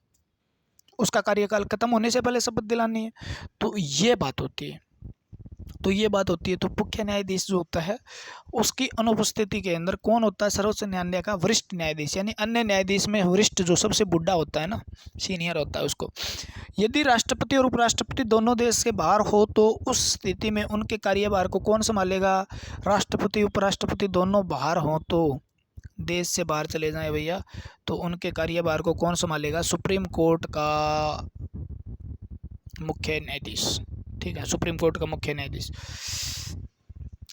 उसका कार्यकाल खत्म होने से पहले शपथ दिलानी है। तो ये बात होती है। तो मुख्य न्यायाधीश जो होता है उसकी अनुपस्थिति के अंदर कौन होता है? सर्वोच्च न्यायालय का वरिष्ठ न्यायाधीश, यानी अन्य न्यायाधीश में वरिष्ठ जो सबसे बुढ़ा होता है ना, सीनियर होता है उसको। यदि राष्ट्रपति और उपराष्ट्रपति दोनों देश के बाहर हो तो उस स्थिति में उनके कार्यभार को कौन संभालेगा? राष्ट्रपति उपराष्ट्रपति दोनों बाहर हों, तो देश से बाहर चले जाएं भैया, तो उनके कार्यभार को कौन संभालेगा? सुप्रीम कोर्ट का मुख्य न्यायाधीश। ठीक है, सुप्रीम कोर्ट का मुख्य न्यायाधीश।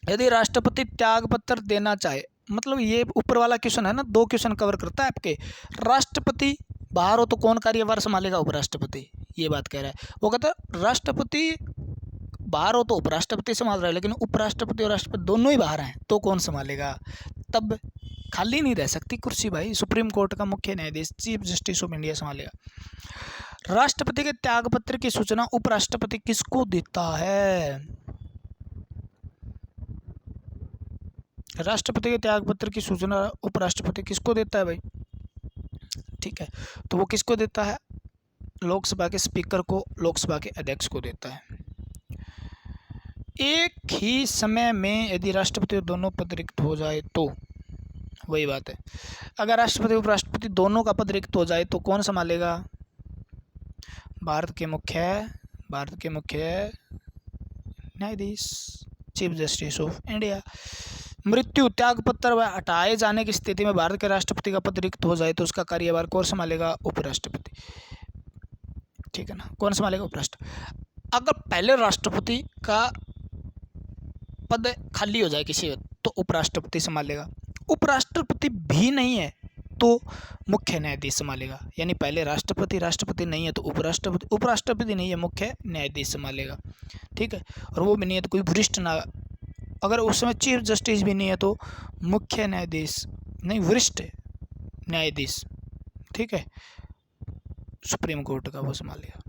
यदि राष्ट्रपति त्याग पत्र देना चाहे, मतलब ये ऊपर वाला क्वेश्चन है ना, 2 क्वेश्चन कवर करता है आपके। राष्ट्रपति बाहर हो तो कौन कार्यभार संभालेगा? उपराष्ट्रपति, ये बात कह रहा है। वो कहता है राष्ट्रपति बाहर हो तो उपराष्ट्रपति संभाल रहा है, लेकिन उपराष्ट्रपति और राष्ट्रपति दोनों ही बाहर हैं तो कौन संभालेगा? तब खाली नहीं रह सकती कुर्सी भाई, सुप्रीम कोर्ट का मुख्य न्यायाधीश चीफ जस्टिस ऑफ इंडिया संभालेगा। राष्ट्रपति के त्यागपत्र की सूचना उपराष्ट्रपति किसको देता है? राष्ट्रपति के त्यागपत्र की सूचना उपराष्ट्रपति किसको देता है भाई? ठीक है, तो वो किसको देता है? लोकसभा के स्पीकर को, लोकसभा के अध्यक्ष को देता है। एक ही समय में यदि राष्ट्रपति दोनों पद रिक्त हो जाए तो, वही बात है, अगर राष्ट्रपति उपराष्ट्रपति दोनों का पद रिक्त हो जाए तो कौन संभालेगा? भारत के मुख्य न्यायाधीश, चीफ जस्टिस ऑफ इंडिया। मृत्यु, त्यागपत्र व हटाए जाने की स्थिति में भारत के राष्ट्रपति का पद रिक्त हो जाए तो उसका कार्यभार कौन संभालेगा? उपराष्ट्रपति। ठीक है ना, कौन संभालेगा? उपराष्ट्रपति। अगर पहले राष्ट्रपति का पद खाली हो जाए किसी वक्त तो उपराष्ट्रपति संभालेगा। उपराष्ट्रपति भी नहीं है तो मुख्य न्यायाधीश संभालेगा, यानी पहले राष्ट्रपति नहीं है तो उपराष्ट्रपति नहीं है, मुख्य न्यायाधीश संभालेगा। ठीक है, और वो भी नहीं है तो कोई वरिष्ठ ना, अगर उस समय चीफ जस्टिस भी नहीं है तो मुख्य न्यायाधीश नहीं, वरिष्ठ न्यायाधीश, ठीक है, सुप्रीम कोर्ट का वो संभालेगा।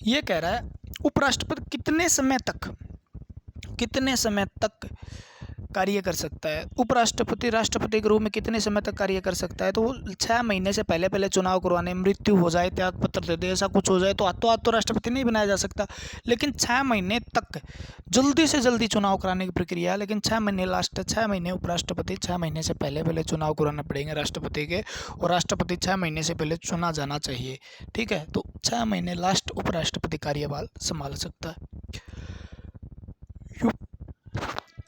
ये कह रहा है उपराष्ट्रपति कितने समय तक कार्य कर सकता है? उपराष्ट्रपति राष्ट्रपति के रूप में कितने समय तक कार्य कर सकता है? तो वो 6 महीने से पहले चुनाव करवाने, मृत्यु हो जाए, त्यागपत्र दे दे, ऐसा कुछ हो जाए तो हाथों हाथ तो राष्ट्रपति नहीं बनाया जा सकता, लेकिन 6 महीने तक जल्दी से जल्दी चुनाव कराने की प्रक्रिया है। लेकिन 6 महीने लास्ट, 6 महीने उपराष्ट्रपति, 6 महीने से पहले चुनाव कराने पड़ेंगे राष्ट्रपति के, और राष्ट्रपति 6 महीने से पहले चुना जाना चाहिए। ठीक है, तो 6 महीने लास्ट उपराष्ट्रपति कार्यभार संभाल सकता है।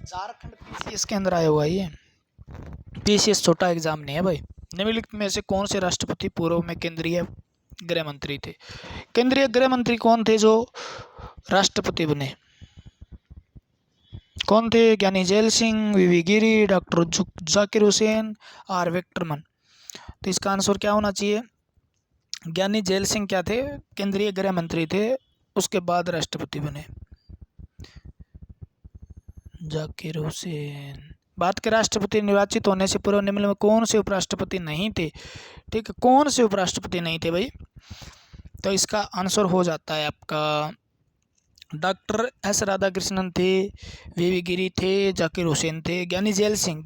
झारखंड पीसीएस के अंदर आया हुआ है ये। पीसीएस छोटा एग्जाम नहीं है भाई। निम्नलिखित में से कौन से राष्ट्रपति पूर्व में केंद्रीय गृह मंत्री थे? केंद्रीय गृह मंत्री कौन थे जो राष्ट्रपति बने? कौन थे? Giani Zail Singh, VV Giri, doctor Zakir Hussain, R Venkataraman. तो इसका आंसर क्या होना चाहिए? ज्ञानी जेल सिंह क्या थे? केंद्रीय गृह मंत्री थे, उसके बाद राष्ट्रपति बने जाकिर हुसैन। भारत के राष्ट्रपति निर्वाचित होने से पूर्व निम्न में कौन से उपराष्ट्रपति नहीं थे? ठीक है, कौन से उपराष्ट्रपति नहीं थे भाई? तो इसका आंसर हो जाता है आपका डॉक्टर एस राधाकृष्णन थे, वीवी गिरी थे, जाकिर हुसैन थे, ज्ञानी जेल सिंह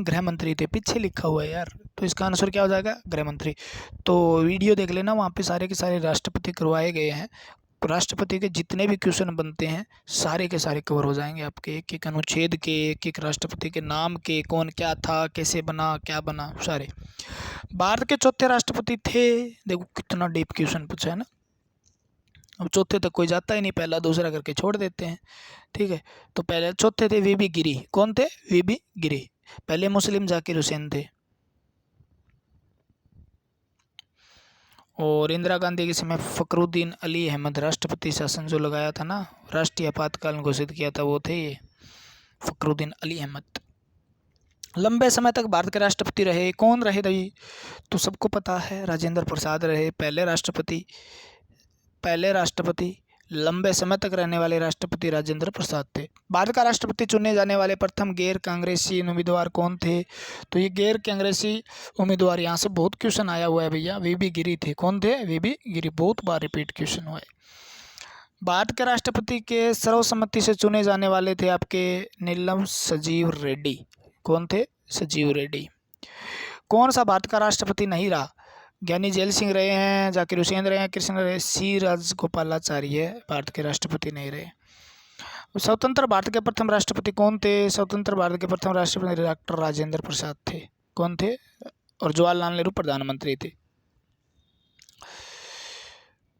गृह मंत्री थे, पीछे लिखा हुआ है यार। तो इसका आंसर क्या हो जाएगा? गृह मंत्री। तो वीडियो देख लेना, वहाँ पे सारे के सारे राष्ट्रपति करवाए गए हैं। राष्ट्रपति के जितने भी क्वेश्चन बनते हैं सारे के सारे कवर हो जाएंगे आपके, एक एक अनुच्छेद के, एक राष्ट्रपति के नाम के, कौन क्या था, कैसे बना, क्या बना, सारे। भारत के चौथे राष्ट्रपति थे, देखो कितना डीप क्वेश्चन पूछा है ना। अब चौथे तक कोई जाता ही नहीं, पहला दूसरा करके छोड़ देते हैं। ठीक है, तो पहले चौथे थे वीवी गिरी। कौन थे? वीवी गिरी। पहले मुस्लिम जाकिर हुसैन थे, और इंदिरा गांधी के समय फखरुद्दीन अली अहमद, राष्ट्रपति शासन जो लगाया था ना, राष्ट्रीय आपातकाल घोषित किया था, वो थे ये फखरुद्दीन अली अहमद। लंबे समय तक भारत के राष्ट्रपति रहे, कौन रहे भाई? तो सबको पता है, राजेंद्र प्रसाद रहे पहले राष्ट्रपति। लंबे समय तक रहने वाले राष्ट्रपति राजेंद्र प्रसाद थे। भारत का राष्ट्रपति चुने जाने वाले प्रथम गैर कांग्रेसी उम्मीदवार कौन थे? तो ये गैर कांग्रेसी उम्मीदवार, यहाँ से बहुत क्वेश्चन आया हुआ है भैया, वीवी गिरी थे। कौन थे? वीवी गिरी, बहुत बार रिपीट क्वेश्चन हुआ है। भारत के राष्ट्रपति के सर्वसम्मति से चुने जाने वाले थे आपके नीलम संजीव रेड्डी। कौन थे? संजीव रेड्डी। कौन सा भारत का राष्ट्रपति नहीं रहा? ज्ञानी जैल सिंह रहे हैं, जाकिर हुसैन रहे हैं, कृष्ण रहे, सी राजगोपालाचार्य भारत के राष्ट्रपति नहीं रहे। स्वतंत्र भारत के प्रथम राष्ट्रपति कौन थे? स्वतंत्र भारत के प्रथम राष्ट्रपति डॉक्टर राजेंद्र प्रसाद थे। कौन थे? और जवाहरलाल नेहरू प्रधानमंत्री थे।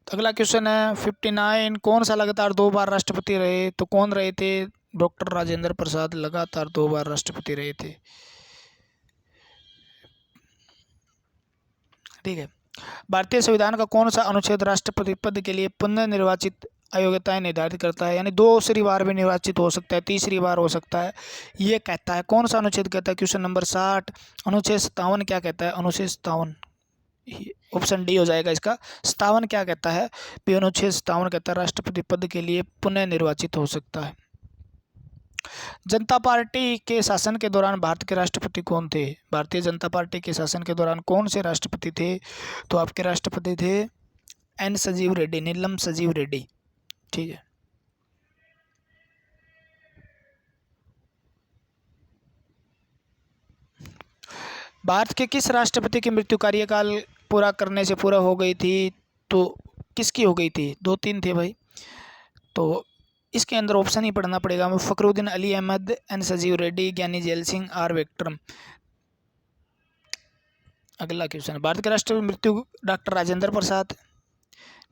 अगला क्वेश्चन है 59। कौन सा लगातार 2 बार राष्ट्रपति रहे? तो कौन रहे थे? डॉक्टर राजेंद्र प्रसाद लगातार 2 बार राष्ट्रपति रहे थे। ठीक है। भारतीय संविधान का कौन सा अनुच्छेद राष्ट्रपति पद के लिए पुनर्निर्वाचित अयोग्यताएं निर्धारित करता है? यानी दूसरी बार भी निर्वाचित हो सकता है, तीसरी बार हो सकता है, ये कहता है। कौन सा अनुच्छेद कहता है? क्वेश्चन नंबर 60 अनुच्छेद 57 क्या कहता है? अनुच्छेद 57 ऑप्शन डी हो जाएगा इसका। 57 क्या कहता है? अनुच्छेद 57 कहता है राष्ट्रपति पद के लिए पुनः निर्वाचित हो सकता है। जनता पार्टी के शासन के दौरान भारत के राष्ट्रपति कौन थे? भारतीय जनता पार्टी के शासन के दौरान कौन से राष्ट्रपति थे? तो आपके राष्ट्रपति थे एन संजीव रेड्डी, नीलम संजीव रेड्डी। ठीक है। भारत के किस राष्ट्रपति की मृत्यु कार्यकाल पूरा करने से पूरा हो गई थी? तो किसकी हो गई थी? 2-3 थे भाई, तो इसके अंदर ऑप्शन ही पढ़ना पड़ेगा हमें। फखरुद्दीन अली अहमद, एन संजीव रेड्डी, ज्ञानी जैल सिंह, आर विक्रम। अगला क्वेश्चन, भारत के राष्ट्रपति मृत्यु डॉक्टर राजेंद्र प्रसाद।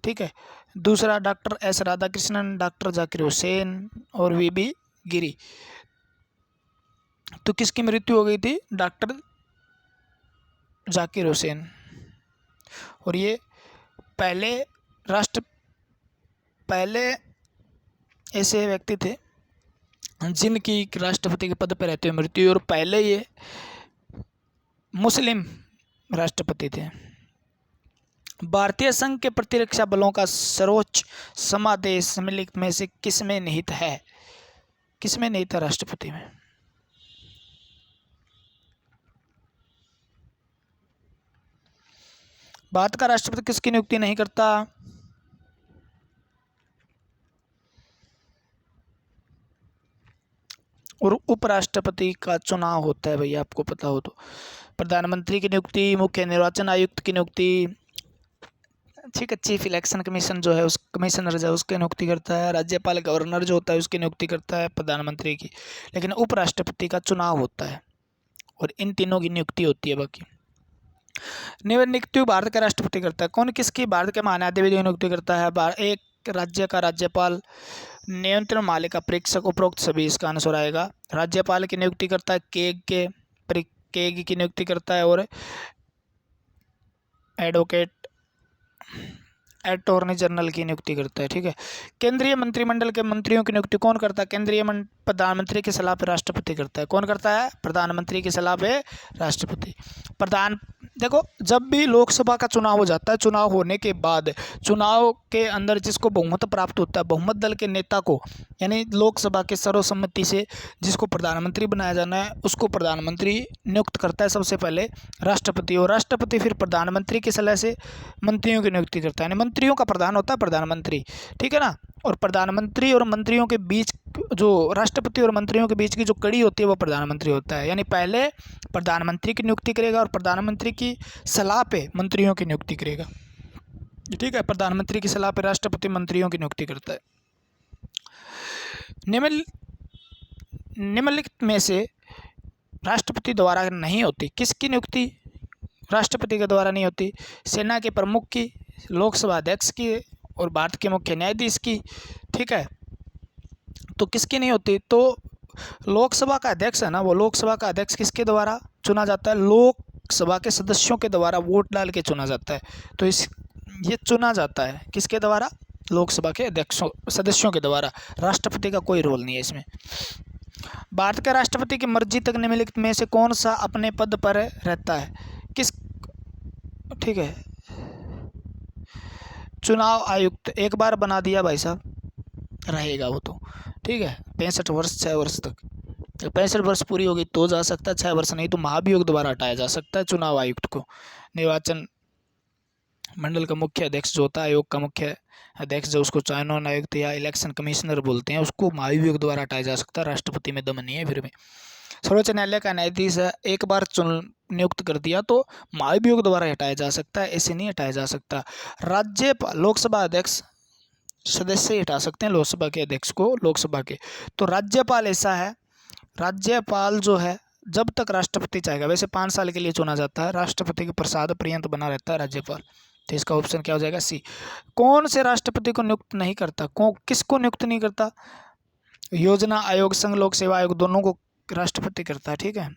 ठीक है। दूसरा doctor S Radhakrishnan, doctor Zakir Hussain और वीबी गिरी। तो किसकी मृत्यु हो गई थी? डॉक्टर जाकिर हुसैन। और ये पहले ऐसे व्यक्ति थे जिनकी राष्ट्रपति के पद पर रहते हुए मृत्यु, और पहले ये मुस्लिम राष्ट्रपति थे। भारतीय संघ के प्रतिरक्षा बलों का सर्वोच्च समादेश निम्नलिखित में से किसमें निहित है? किसमें निहित है? राष्ट्रपति में। भारत का राष्ट्रपति किसकी नियुक्ति नहीं करता? और उपराष्ट्रपति का चुनाव होता है भैया, आपको पता हो तो। प्रधानमंत्री की नियुक्ति, मुख्य निर्वाचन आयुक्त की नियुक्ति, ठीक है, चीफ इलेक्शन कमीशन जो है उस कमिश्नर जो है उसकी नियुक्ति करता है। राज्यपाल गवर्नर जो होता है उसकी नियुक्ति करता है प्रधानमंत्री की। लेकिन उपराष्ट्रपति का चुनाव होता है और इन तीनों की नियुक्ति होती है। बाकी नियुक्ति भारत का राष्ट्रपति करता है। कौन किसकी? भारत के महान्यायाधीश नियुक्ति करता है। एक राज्य का राज्यपाल, नियंत्रण मालिका, परीक्षक, उपरोक्त सभी इसका आंसर आएगा। राज्यपाल की नियुक्ति करता है केग की नियुक्ति करता है, और एडवोकेट अटॉर्नी जनरल की नियुक्ति करता है। ठीक है। केंद्रीय मंत्रिमंडल के मंत्रियों की नियुक्ति कौन करता है? केंद्रीय प्रधानमंत्री की सलाह पर राष्ट्रपति करता है। कौन करता है? प्रधानमंत्री की सलाह पे राष्ट्रपति। देखो, जब भी लोकसभा का चुनाव हो जाता है, चुनाव होने के बाद चुनाव के अंदर जिसको बहुमत प्राप्त होता है, बहुमत दल के नेता को, यानी लोकसभा के सर्वसम्मति से जिसको प्रधानमंत्री बनाया जाना है, उसको प्रधानमंत्री नियुक्त करता है सबसे पहले राष्ट्रपति, और राष्ट्रपति फिर प्रधानमंत्री की सलाह से मंत्रियों की नियुक्ति करता है। यानी मंत्रियों का प्रधान होता है प्रधानमंत्री। ठीक है ना। और प्रधानमंत्री और मंत्रियों के बीच जो राष्ट्रपति और मंत्रियों के बीच की जो कड़ी होती है वो प्रधानमंत्री होता है। यानी पहले प्रधानमंत्री की नियुक्ति करेगा और प्रधानमंत्री की सलाह पे मंत्रियों की नियुक्ति करेगा। ठीक है। प्रधानमंत्री की सलाह पे राष्ट्रपति मंत्रियों की नियुक्ति करता है। निम्नलिखित में से राष्ट्रपति द्वारा नहीं होती किसकी नियुक्ति राष्ट्रपति के द्वारा नहीं होती? सेना के प्रमुख की, लोकसभा अध्यक्ष की और भारत के मुख्य न्यायाधीश की। ठीक है। तो किसकी नहीं होती? तो लोकसभा का अध्यक्ष है ना, वो लोकसभा का अध्यक्ष किसके द्वारा चुना जाता है? लोकसभा के सदस्यों के द्वारा वोट डाल के चुना जाता है। तो ये चुना जाता है किसके द्वारा? लोकसभा के सदस्यों के द्वारा। राष्ट्रपति का कोई रोल नहीं है इसमें। भारत के राष्ट्रपति की मर्जी तक निम्नलिखित में से कौन सा अपने पद पर रहता है? ठीक है। चुनाव आयुक्त एक बार बना दिया भाई साहब, रहेगा वो तो। ठीक है। 65 वर्ष 6 वर्ष तक, 65 वर्ष पूरी होगी तो जा सकता है, 6 वर्ष नहीं तो महाभियोग द्वारा हटाया जा सकता है चुनाव आयुक्त को। निर्वाचन मंडल का मुख्य अध्यक्ष जो होता है, आयोग का मुख्य अध्यक्ष जो, उसको चयन आयुक्त या इलेक्शन कमिश्नर बोलते हैं, उसको महाभियोग द्वारा हटाया जा सकता है। राष्ट्रपति में दम नहीं है फिर भी। सर्वोच्च न्यायालय का न्यायाधीश एक बार नियुक्त कर दिया तो महाभियोग द्वारा हटाया जा सकता है, ऐसे नहीं हटाया जा सकता। राज्यपाल लोकसभा अध्यक्ष सदस्य हटा सकते हैं, लोकसभा के अध्यक्ष को, लोकसभा के। तो राज्यपाल ऐसा है, राज्यपाल जो है जब तक राष्ट्रपति चाहेगा, वैसे 5 साल के लिए चुना जाता है, राष्ट्रपति के प्रसाद पर्यंत बना रहता है राज्यपाल। तो इसका ऑप्शन क्या हो जाएगा? सी। कौन से राष्ट्रपति को नियुक्त नहीं करता? किसको नियुक्त नहीं करता? योजना आयोग, संघ लोक सेवा आयोग, दोनों को राष्ट्रपति करता है। ठीक है,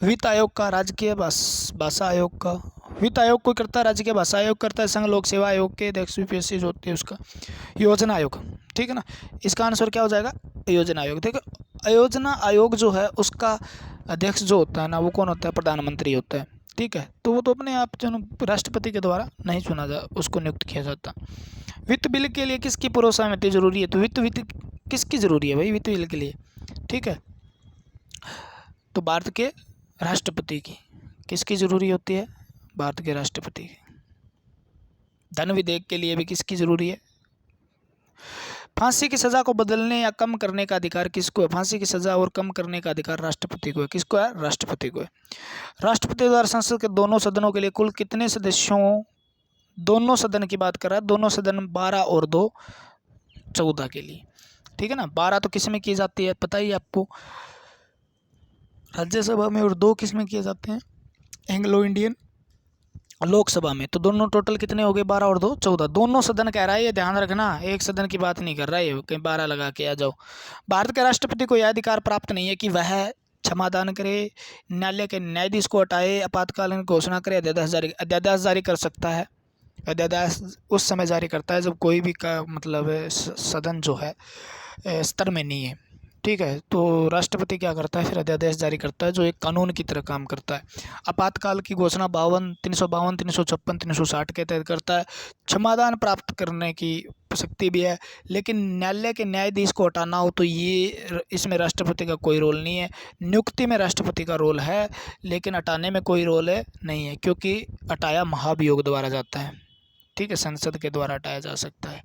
वित्त आयोग का, राजकीय भाषा आयोग का, वित्त आयोग कोई करता है, राजकीय भाषा आयोग करता है, संघ लोक सेवा आयोग के अध्यक्ष यूपीएससी जो होती है उसका, योजना आयोग। ठीक है ना, इसका आंसर क्या हो जाएगा? योजना आयोग। देखो योजना आयोग जो है उसका अध्यक्ष जो होता है ना, वो कौन होता है? प्रधानमंत्री होता है। ठीक है, तो वो तो अपने आप जो राष्ट्रपति के द्वारा नहीं चुना जा, उसको नियुक्त किया जाता। वित्त बिल के लिए किसकी पूर्व सहमति जरूरी है? तो वित्त किसकी जरूरी है भाई वित्त बिल के लिए? ठीक है, तो भारत के राष्ट्रपति की। किसकी जरूरी होती है? भारत के राष्ट्रपति की। धन विधेयक के लिए भी किसकी जरूरी है? फांसी की सजा को बदलने या कम करने का अधिकार किसको है? फांसी की सजा और कम करने का अधिकार राष्ट्रपति को है। किसको है? राष्ट्रपति को है। राष्ट्रपति द्वारा संसद के दोनों सदनों के लिए कुल कितने सदस्यों, दोनों सदन की बात कर रहा है, दोनों सदन 12 और 2 14 के लिए। ठीक है ना, 12 तो किस में की जाती है पता ही आपको? राज्यसभा में, और 2 किस में किए जाते हैं? एंग्लो इंडियन लोकसभा में। तो दोनों टोटल कितने हो गए? 12 और 2 14। दोनों सदन कह रहा है, ये ध्यान रखना, एक सदन की बात नहीं कर रहा है, कहीं 12 लगा के आ जाओ। भारत के राष्ट्रपति को यह अधिकार प्राप्त नहीं है कि वह क्षमादान करे, न्यायालय के न्यायाधीश को हटाए, आपातकालीन घोषणा करे, अध्यादेश जारी कर सकता है। अध्यादेश उस समय जारी करता है जब कोई भी का मतलब सदन जो है स्तर में नहीं है। ठीक है, तो राष्ट्रपति क्या करता है? फिर अध्यादेश जारी करता है जो एक कानून की तरह काम करता है। आपातकाल की घोषणा 352, 356, 360 के तहत करता है। क्षमादान प्राप्त करने की शक्ति भी है, लेकिन न्यायालय के न्यायाधीश को हटाना हो तो ये इसमें राष्ट्रपति का कोई रोल नहीं है। नियुक्ति में राष्ट्रपति का रोल है, लेकिन हटाने में कोई रोल नहीं है, क्योंकि हटाया महाभियोग द्वारा जाता है। ठीक है, संसद के द्वारा हटाया जा सकता है।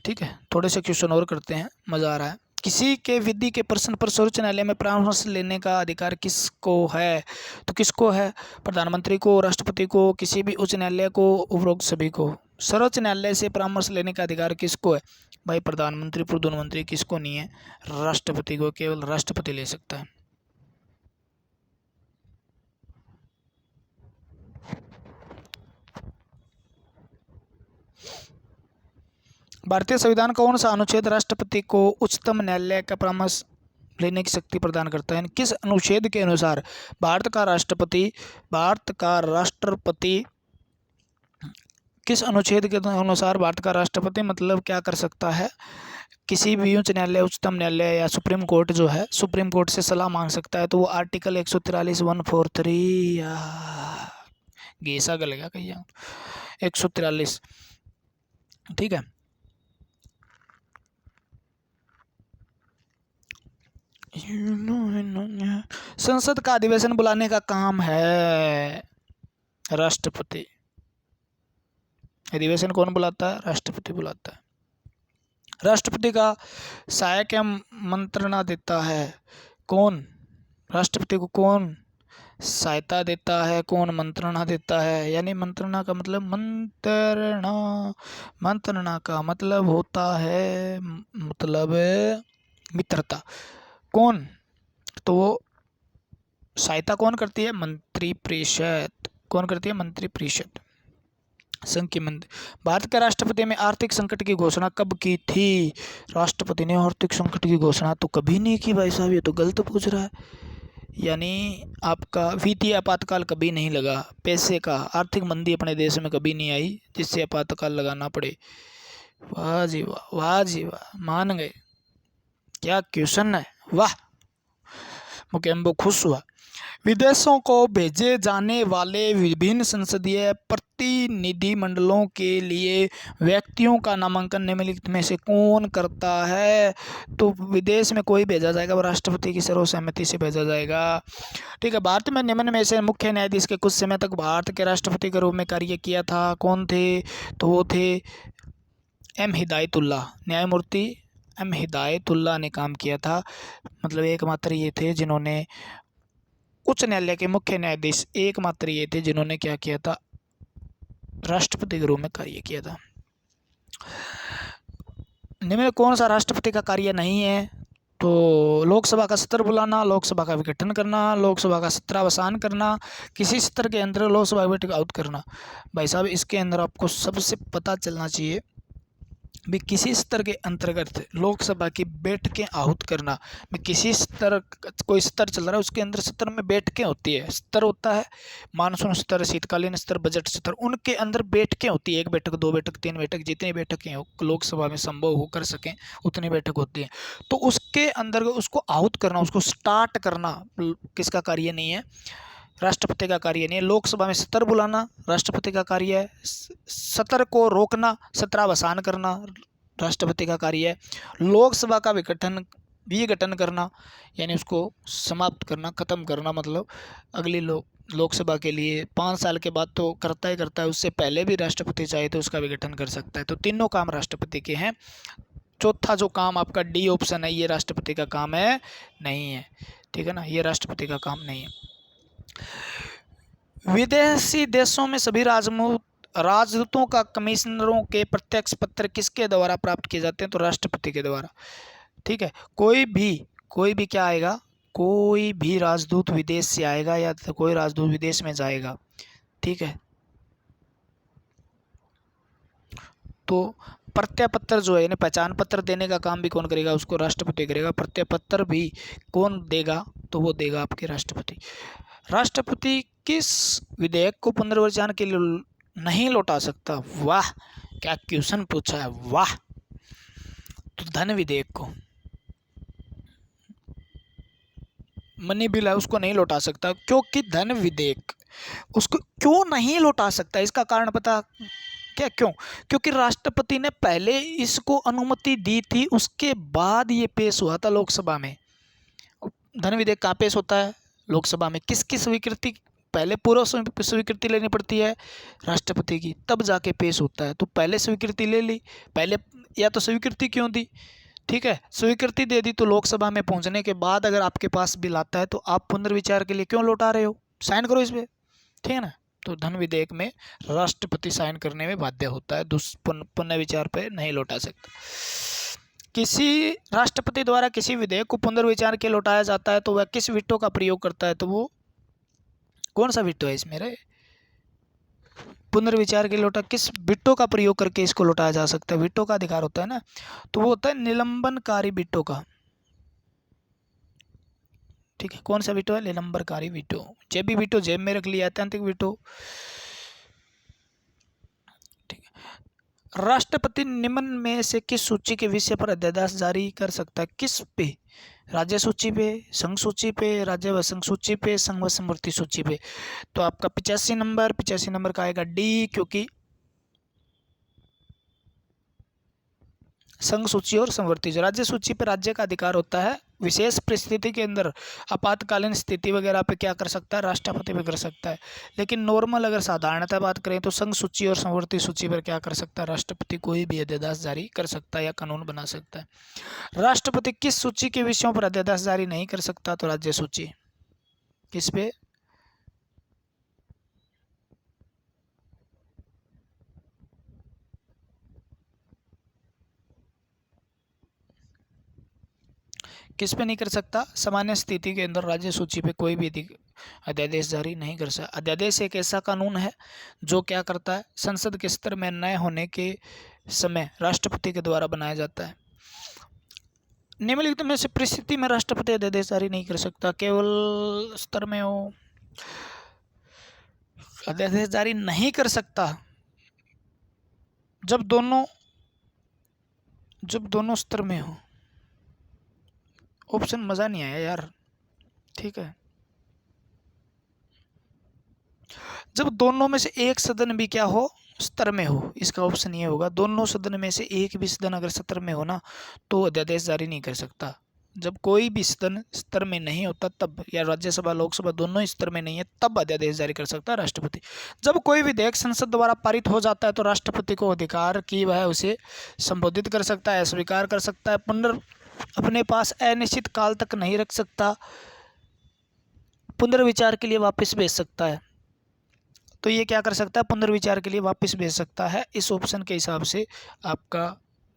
ठीक है, थोड़े से क्वेश्चन और करते हैं, मज़ा आ रहा है। किसी के विधि के प्रश्न पर सर्वोच्च न्यायालय में परामर्श लेने का अधिकार किसको है? तो किसको है? प्रधानमंत्री को, राष्ट्रपति को, किसी भी उच्च न्यायालय को, उपरोक्त सभी को। सर्वोच्च न्यायालय से परामर्श लेने का अधिकार किसको है? भाई प्रधानमंत्री, प्रधानमंत्री किसको नहीं है? राष्ट्रपति को, केवल राष्ट्रपति ले सकता है। भारतीय संविधान कौन सा अनुच्छेद राष्ट्रपति को उच्चतम न्यायालय का परामर्श लेने की शक्ति प्रदान करता है? किस अनुच्छेद के अनुसार भारत का राष्ट्रपति किस अनुच्छेद के अनुसार भारत का राष्ट्रपति मतलब क्या कर सकता है? किसी भी उच्च न्यायालय, उच्चतम न्यायालय या सुप्रीम कोर्ट जो है, सुप्रीम कोर्ट से सलाह मांग सकता है। तो वो आर्टिकल 143 143 गेसा गलेगा कहीं 143। ठीक है, संसद का अधिवेशन बुलाने का काम है राष्ट्रपति। अधिवेशन कौन बुलाता है? राष्ट्रपति बुलाता है। राष्ट्रपति का सहायक या मंत्रणा देता है कौन? राष्ट्रपति को कौन सहायता देता है, कौन मंत्रणा देता है? यानी मंत्रणा का मतलब मंत्रणा का मतलब होता है मतलब मित्रता। कौन? तो वो सहायता कौन करती है? मंत्रिपरिषद। कौन करती है? मंत्रिपरिषद। संघ की भारत के राष्ट्रपति में आर्थिक संकट की घोषणा कब की थी? राष्ट्रपति ने आर्थिक संकट की घोषणा तो कभी नहीं की भाई साहब, ये तो गलत पूछ रहा है। यानी आपका वित्तीय आपातकाल कभी नहीं लगा, पैसे का, आर्थिक मंदी अपने देश में कभी नहीं आई जिससे आपातकाल लगाना पड़े। वाह जी वाह, वाह जी वाह, मान गए। क्या क्वेश्चन है, वाह, मुकेम्बो खुश हुआ। विदेशों को भेजे जाने वाले विभिन्न संसदीय प्रतिनिधिमंडलों के लिए व्यक्तियों का नामांकन निम्नलिखित में से कौन करता है? तो विदेश में कोई भेजा जाएगा वो राष्ट्रपति की सर्वसम्मति से भेजा जाएगा। ठीक है। भारत में निम्न में से मुख्य न्यायाधीश के कुछ समय तक भारत के राष्ट्रपति के रूप में कार्य किया था, कौन थे? तो वो थे एम हिदायतुल्ला, न्यायमूर्ति एम हिदायतुल्ला ने काम किया था। मतलब एकमात्र ये थे जिन्होंने, उच्च न्यायालय के मुख्य न्यायाधीश एकमात्र ये थे जिन्होंने क्या किया था? राष्ट्रपति के रूप में कार्य किया था। निम्न में कौन सा राष्ट्रपति का कार्य नहीं है? तो लोकसभा का सत्र बुलाना, लोकसभा का विघटन करना, लोकसभा का सत्रावसान करना, किसी सत्र के अंदर लोकसभा बैठक आउट करना। भाई साहब, इसके अंदर आपको सबसे पता चलना चाहिए भी किसी स्तर के अंतर्गत लोकसभा की बैठकें आहूत करना। भी किसी स्तर, कोई स्तर चल रहा है उसके अंदर सत्र में बैठकें होती है। स्तर होता है मानसून स्तर, शीतकालीन स्तर, बजट स्तर, उनके अंदर बैठकें होती है। 1 बैठक, 2 बैठक, 3 बैठक, जितनी बैठकें हो लोकसभा में संभव हो कर सकें उतनी बैठक होती है। तो उसके अंदर उसको आहूत करना, उसको स्टार्ट करना किसका कार्य नहीं है? राष्ट्रपति का कार्य नहीं है। लोकसभा में सत्र बुलाना राष्ट्रपति का कार्य है। सत्र को रोकना, सत्रावसान करना राष्ट्रपति का कार्य है। लोकसभा का विघटन करना यानी उसको समाप्त करना, खत्म करना, मतलब अगली लोकसभा के लिए 5 साल के बाद तो करता ही करता है, उससे पहले भी राष्ट्रपति चाहे तो उसका विघटन कर सकता है। तो तीनों काम राष्ट्रपति के हैं। चौथा जो काम आपका डी ऑप्शन है, ये राष्ट्रपति का काम है नहीं है। ठीक है ना, ये राष्ट्रपति का काम नहीं है। विदेशी देशों में सभी राजदूतों का कमिश्नरों के प्रत्यक्ष पत्र किसके द्वारा प्राप्त किए जाते हैं? तो राष्ट्रपति के द्वारा। ठीक है। कोई भी क्या आएगा? कोई भी राजदूत विदेश से आएगा या तो कोई राजदूत विदेश में जाएगा, ठीक है, तो प्रत्यय पत्र जो है यानी पहचान पत्र देने का काम भी कौन करेगा? उसको राष्ट्रपति करेगा। प्रत्यय पत्र भी कौन देगा? तो वो देगा आपके राष्ट्रपति। राष्ट्रपति किस विधेयक को पुनर्विचार के लिए नहीं लौटा सकता? वाह, क्या क्वेश्चन पूछा है, वाह। तो धन विधेयक को, मनी बिल है उसको नहीं लौटा सकता, क्योंकि धन विधेयक उसको क्यों नहीं लौटा सकता? इसका कारण पता क्या? क्यों? क्योंकि राष्ट्रपति ने पहले इसको अनुमति दी थी, उसके बाद ये पेश हुआ था लोकसभा में। धन विधेयक कहाँ पेश होता है? लोकसभा में। किसकी स्वीकृति? पहले पूर्व स्वीकृति लेनी पड़ती है राष्ट्रपति की, तब जाके पेश होता है। तो पहले स्वीकृति ले ली, पहले या तो स्वीकृति क्यों दी? ठीक है, स्वीकृति दे दी तो लोकसभा में पहुंचने के बाद अगर आपके पास बिल आता है तो आप पुनर्विचार के लिए क्यों लौटा रहे हो? साइन करो इस पे, ठीक है ना। तो धन विधेयक में राष्ट्रपति साइन करने में बाध्य होता है, पुनर्विचार पे नहीं लौटा सकता। किसी राष्ट्रपति द्वारा किसी विधेयक को पुनर्विचार के लौटाया जाता है तो वह किस वीटो का प्रयोग करता है? तो वो कौन सा वीटो है इसमें रे? पुनर्विचार के लौटा किस वीटो का प्रयोग करके इसको लौटाया जा सकता है? वीटो का अधिकार होता है ना, तो वो होता है निलंबनकारी वीटो का। ठीक है, कौन सा वीटो है? निलंबनकारी वीटो। जेबी वीटो जेब में रख लिया, ऐतिहासिक वीटो। ठीक है। राष्ट्रपति निम्न में से किस सूची के विषय पर अध्यादेश जारी कर सकता है? किस पे? राज्य सूची पे, संघ सूची पे, राज्य व संघ सूची पे, संघ व समवर्ती सूची पे। तो आपका 85 नंबर का आएगा डी, क्योंकि संघ सूची और समवर्ती, जो राज्य सूची पे राज्य का अधिकार होता है, विशेष परिस्थिति के अंदर आपातकालीन स्थिति वगैरह पे क्या कर सकता है? राष्ट्रपति भी कर सकता है। लेकिन नॉर्मल अगर साधारणतः बात करें तो संघ सूची और समवर्ती सूची पर क्या कर सकता है? राष्ट्रपति कोई भी अध्यादेश जारी कर सकता है या कानून बना सकता है। राष्ट्रपति किस सूची के विषयों पर अध्यादेश जारी नहीं कर सकता? तो राज्य सूची। किस पे? किस पे नहीं कर सकता? सामान्य स्थिति के अंदर राज्य सूची पे कोई भी अध्यादेश जारी नहीं कर सकता। अध्यादेश एक ऐसा कानून है जो क्या करता है? संसद के स्तर में नए होने के समय राष्ट्रपति के द्वारा बनाया जाता है। निम्नलिखित में से परिस्थिति में राष्ट्रपति अध्यादेश जारी नहीं कर सकता, केवल स्तर में हो अध्यादेश जारी नहीं कर सकता जब दोनों स्तर में हो। ऑप्शन मज़ा नहीं आया यार, ठीक है। जब दोनों में से एक सदन भी क्या हो, स्तर में हो। इसका ऑप्शन ये होगा, दोनों सदन में से एक भी सदन अगर सत्र में हो ना तो अध्यादेश जारी नहीं कर सकता। जब कोई भी सदन स्तर में नहीं होता तब, या राज्यसभा लोकसभा दोनों ही स्तर में नहीं है, तब अध्यादेश जारी कर सकता है राष्ट्रपति। जब कोई विधेयक संसद द्वारा पारित हो जाता है तो राष्ट्रपति को अधिकार कि वह उसे संबोधित कर सकता है, स्वीकार कर सकता है, अपने पास अनिश्चित काल तक नहीं रख सकता, पुनर्विचार के लिए वापस भेज सकता है। तो ये क्या कर सकता है, पुनर्विचार के लिए वापस भेज सकता है। इस ऑप्शन के हिसाब से आपका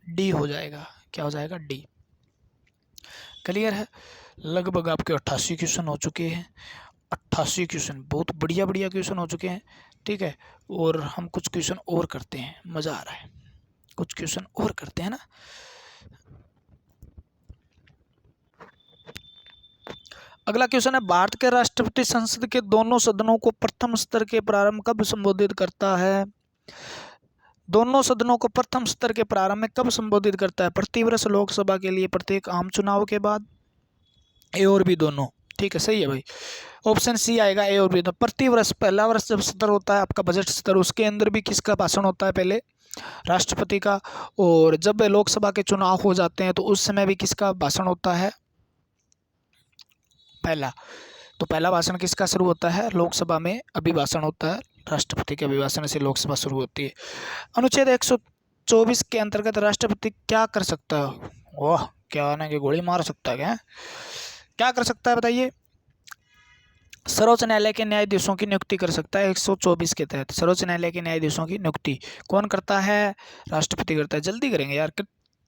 डी हो जाएगा। क्या हो जाएगा, डी। क्लियर है। लगभग आपके 88 क्वेश्चन हो चुके हैं। 88 क्वेश्चन, बहुत बढ़िया बढ़िया क्वेश्चन हो चुके हैं। ठीक है, और हम कुछ क्वेश्चन और करते हैं, मज़ा आ रहा है, कुछ क्वेश्चन और करते हैं ना। अगला क्वेश्चन है, भारत के राष्ट्रपति संसद के दोनों सदनों को प्रथम स्तर के प्रारंभ कब संबोधित करता है? दोनों सदनों को प्रथम स्तर के प्रारंभ में कब संबोधित करता है? प्रतिवर्ष लोकसभा के लिए प्रत्येक आम चुनाव के बाद, ए और बी दोनों। ठीक है, सही है भाई, ऑप्शन सी आएगा, ए और बी दोनों। प्रतिवर्ष, पहला वर्ष जब सत्र होता है आपका बजट सत्र, उसके अंदर भी किसका भाषण होता है? पहले राष्ट्रपति का। और जब लोकसभा के चुनाव हो जाते हैं तो उस समय भी किसका भाषण होता है? पहला। तो पहला भाषण किसका शुरू होता है? लोकसभा में अभिभाषण होता है, राष्ट्रपति के अभिभाषण से लोकसभा शुरू होती है। अनुच्छेद 124 के अंतर्गत राष्ट्रपति क्या कर सकता है? वाह, क्या आने की गोली मार सकता है क्या? क्या कर सकता है बताइए? सर्वोच्च न्यायालय के न्यायाधीशों की नियुक्ति कर सकता है। 124 के तहत सर्वोच्च न्यायालय के न्यायाधीशों की नियुक्ति कौन करता है? राष्ट्रपति करता है। जल्दी करेंगे यार।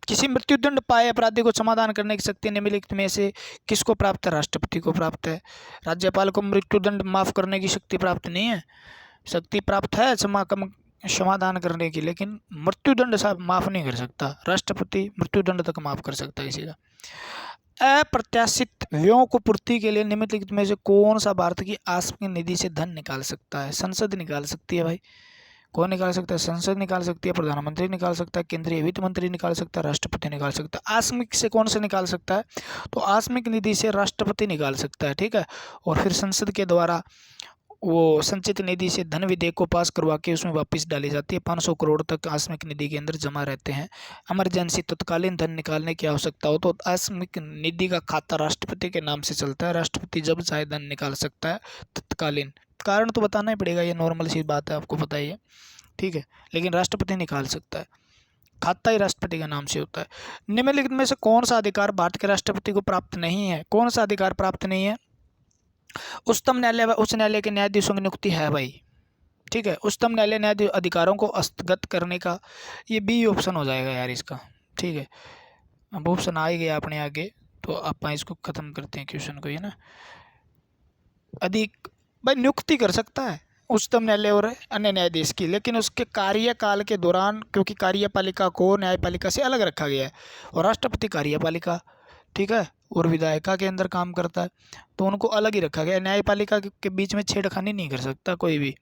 किसी मृत्युदंड पाए अपराधी को समाधान करने की शक्ति निम्नलिखित में से किसको प्राप्त है? राष्ट्रपति को प्राप्त है। राज्यपाल को मृत्युदंड माफ करने की शक्ति प्राप्त नहीं है। शक्ति प्राप्त है समाधान करने की, लेकिन मृत्युदंड साहब माफ नहीं कर सकता। राष्ट्रपति मृत्युदंड तक माफ कर सकता है किसी का। अप्रत्याशित व्ययों को पूर्ति के लिए निम्नलिखित में से कौन सा भारत की आस्मिक निधि से धन निकाल सकता है? संसद निकाल सकती है भाई। कौन निकाल सकता है? संसद निकाल सकती है, प्रधानमंत्री निकाल सकता है, केंद्रीय वित्त मंत्री निकाल सकता है, राष्ट्रपति निकाल सकता है। आस्मिक से कौन से निकाल सकता है? तो आस्मिक निधि से राष्ट्रपति निकाल सकता है। ठीक है, और फिर संसद के द्वारा वो संचित निधि से धन विधेयक को पास करवा के उसमें वापस डाली जाती है। 500 करोड़ तक आस्मिक निधि के अंदर जमा रहते हैं। इमरजेंसी तत्कालीन धन निकालने की आवश्यकता हो तो आस्मिक निधि का खाता राष्ट्रपति के नाम से चलता है। राष्ट्रपति जब चाहे धन निकाल सकता है तत्कालीन। कारण तो बताना ही पड़ेगा, ये नॉर्मल सी बात है, आपको पता ही है। ठीक है, लेकिन राष्ट्रपति निकाल सकता है, खाता ही राष्ट्रपति के नाम से होता है। निम्नलिखित में से कौन सा अधिकार भारत के राष्ट्रपति को प्राप्त नहीं है? कौन सा अधिकार प्राप्त नहीं है? उच्चतम न्यायालय व उच्च न्यायालय के न्यायाधीशों की नियुक्ति है भाई। ठीक है, उच्चतम न्यायालय न्यायाधीश अधिकारों को हस्तगत करने का, ये बी ऑप्शन हो जाएगा यार इसका। ठीक है, अब ऑप्शन आ ही गया अपने आगे, तो आप इसको खत्म करते हैं क्वेश्चन को, ये ना। अधिक भाई नियुक्ति कर सकता है उच्चतम न्यायालय और अन्य न्यायाधीश की, लेकिन उसके कार्यकाल के दौरान, क्योंकि कार्यपालिका को न्यायपालिका से अलग रखा गया है और राष्ट्रपति कार्यपालिका, ठीक है, और विधायिका के अंदर काम करता है, तो उनको अलग ही रखा गया। न्यायपालिका के बीच में छेड़खानी नहीं कर सकता कोई भी।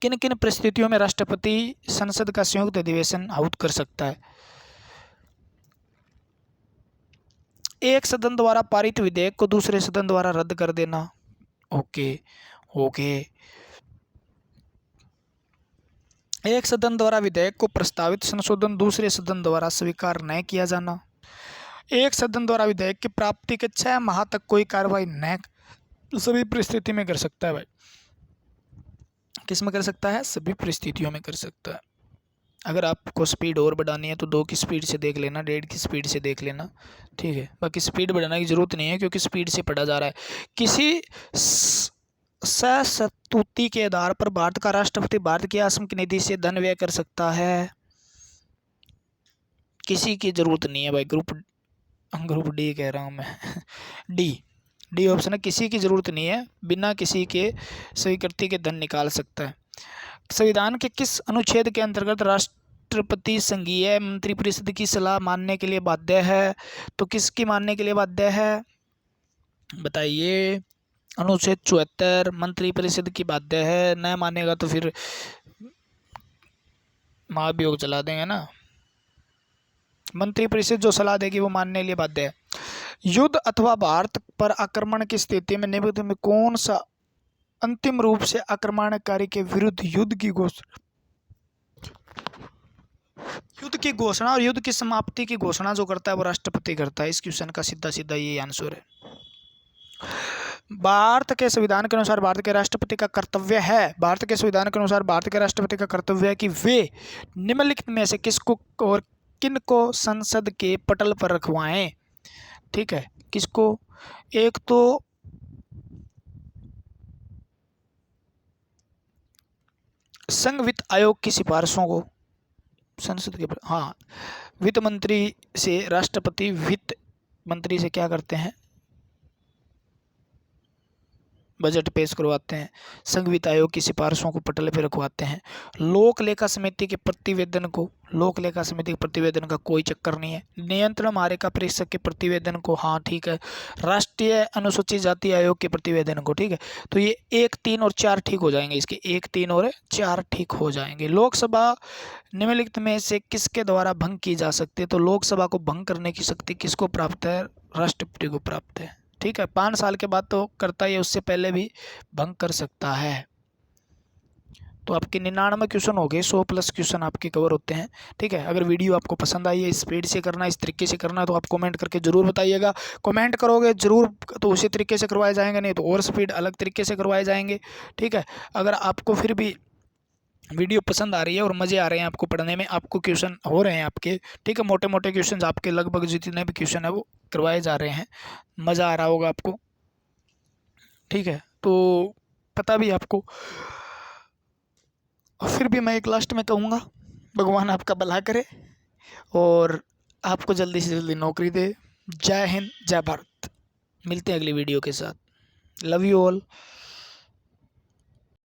किन किन परिस्थितियों में राष्ट्रपति संसद का संयुक्त अधिवेशन आहूत कर सकता है? एक सदन द्वारा पारित विधेयक को दूसरे सदन द्वारा रद्द कर देना। ओके, एक सदन द्वारा विधेयक को प्रस्तावित संशोधन दूसरे सदन द्वारा स्वीकार न किया जाना। एक सदन द्वारा विधेयक की प्राप्ति के 6 माह तक कोई कार्रवाई न, सभी परिस्थिति में कर सकता है भाई। किस में कर सकता है? सभी परिस्थितियों में कर सकता है। अगर आपको स्पीड और बढ़ानी है तो 2 की स्पीड से देख लेना, 1.5 की स्पीड से देख लेना। ठीक है, बाकी स्पीड बढ़ाने की जरूरत नहीं है क्योंकि स्पीड से पढ़ा जा रहा है। किसी सस्तुति के आधार पर भारत का राष्ट्रपति भारत की आस्मिक निधि से धन व्यय कर सकता है? किसी की जरूरत नहीं है भाई। ग्रुप डी कह रहा हूँ मैं डी ऑप्शन है, किसी की जरूरत नहीं है, बिना किसी के स्वीकृति के धन निकाल सकता है। संविधान के किस अनुच्छेद के अंतर्गत राष्ट्रपति संघीय मंत्रिपरिषद की सलाह मानने के लिए बाध्य है? तो किसकी मानने के लिए बाध्य है बताइए? अनुच्छेद 74 मंत्रिपरिषद की बाध्य है। न मानेगा तो फिर महाभियोग चला देंगे ना। मंत्रिपरिषद जो सलाह देगी वो मानने के लिए बाध्य है। युद्ध अथवा भारत पर आक्रमण की स्थिति में निम्नलिखित में कौन सा अंतिम रूप से आक्रमणकारी के विरुद्ध युद्ध की घोषणा और युद्ध की समाप्ति की घोषणा जो करता है वो राष्ट्रपति करता है। इस क्वेश्चन का सीधा सीधा ये आंसर है। भारत के संविधान के अनुसार भारत के राष्ट्रपति का कर्तव्य है, भारत के संविधान के अनुसार भारत के राष्ट्रपति का कर्तव्य है कि वे निम्नलिखित में से किसको और किन को संसद के पटल पर रखवाएं। ठीक है, किसको? एक तो संघ वित्त आयोग की सिफारिशों को संसद के, हाँ, वित्त मंत्री से राष्ट्रपति वित्त मंत्री से क्या करते हैं? बजट पेश करवाते हैं। संघ वित्त आयोग की सिफारिशों को पटल पे रखवाते हैं। लोक लेखा समिति के प्रतिवेदन को, लोक लेखा समिति के प्रतिवेदन का कोई चक्कर नहीं है। नियंत्रण मार्ग परीक्षक के प्रतिवेदन को, हाँ ठीक है। राष्ट्रीय अनुसूचित जाति आयोग के प्रतिवेदन को, ठीक है। तो ये 1, 3 और 4 ठीक हो जाएंगे, इसके 1, 3 और 4 ठीक हो जाएंगे। लोकसभा निम्नलिखित में से किसके द्वारा भंग की जा सकती है? तो लोकसभा को भंग करने की शक्ति किसको प्राप्त है? राष्ट्रपति को प्राप्त है। ठीक है, 5 साल के बाद तो करता ही है, उससे पहले भी भंग कर सकता है। तो आपके 99 क्वेश्चन हो गए, 100+ क्वेश्चन आपके कवर होते हैं। ठीक है, अगर वीडियो आपको पसंद आई है, स्पीड से करना, इस तरीके से करना, तो आप कमेंट करके जरूर बताइएगा। कमेंट करोगे जरूर तो उसी तरीके से करवाए जाएंगे, नहीं तो और स्पीड अलग तरीके से करवाए जाएंगे। ठीक है, अगर आपको फिर भी वीडियो पसंद आ रही है और मज़े आ रहे हैं आपको पढ़ने में, आपको क्वेश्चन हो रहे हैं आपके, ठीक है, मोटे मोटे क्वेश्चन आपके लगभग जितने भी क्वेश्चन है वो करवाए जा रहे हैं, मज़ा आ रहा होगा आपको। ठीक है, तो पता भी आपको। फिर भी मैं एक लास्ट में कहूँगा, भगवान आपका भला करे और आपको जल्दी से जल्दी नौकरी दे। जय हिंद, जय भारत। मिलते हैं अगली वीडियो के साथ। Love you all.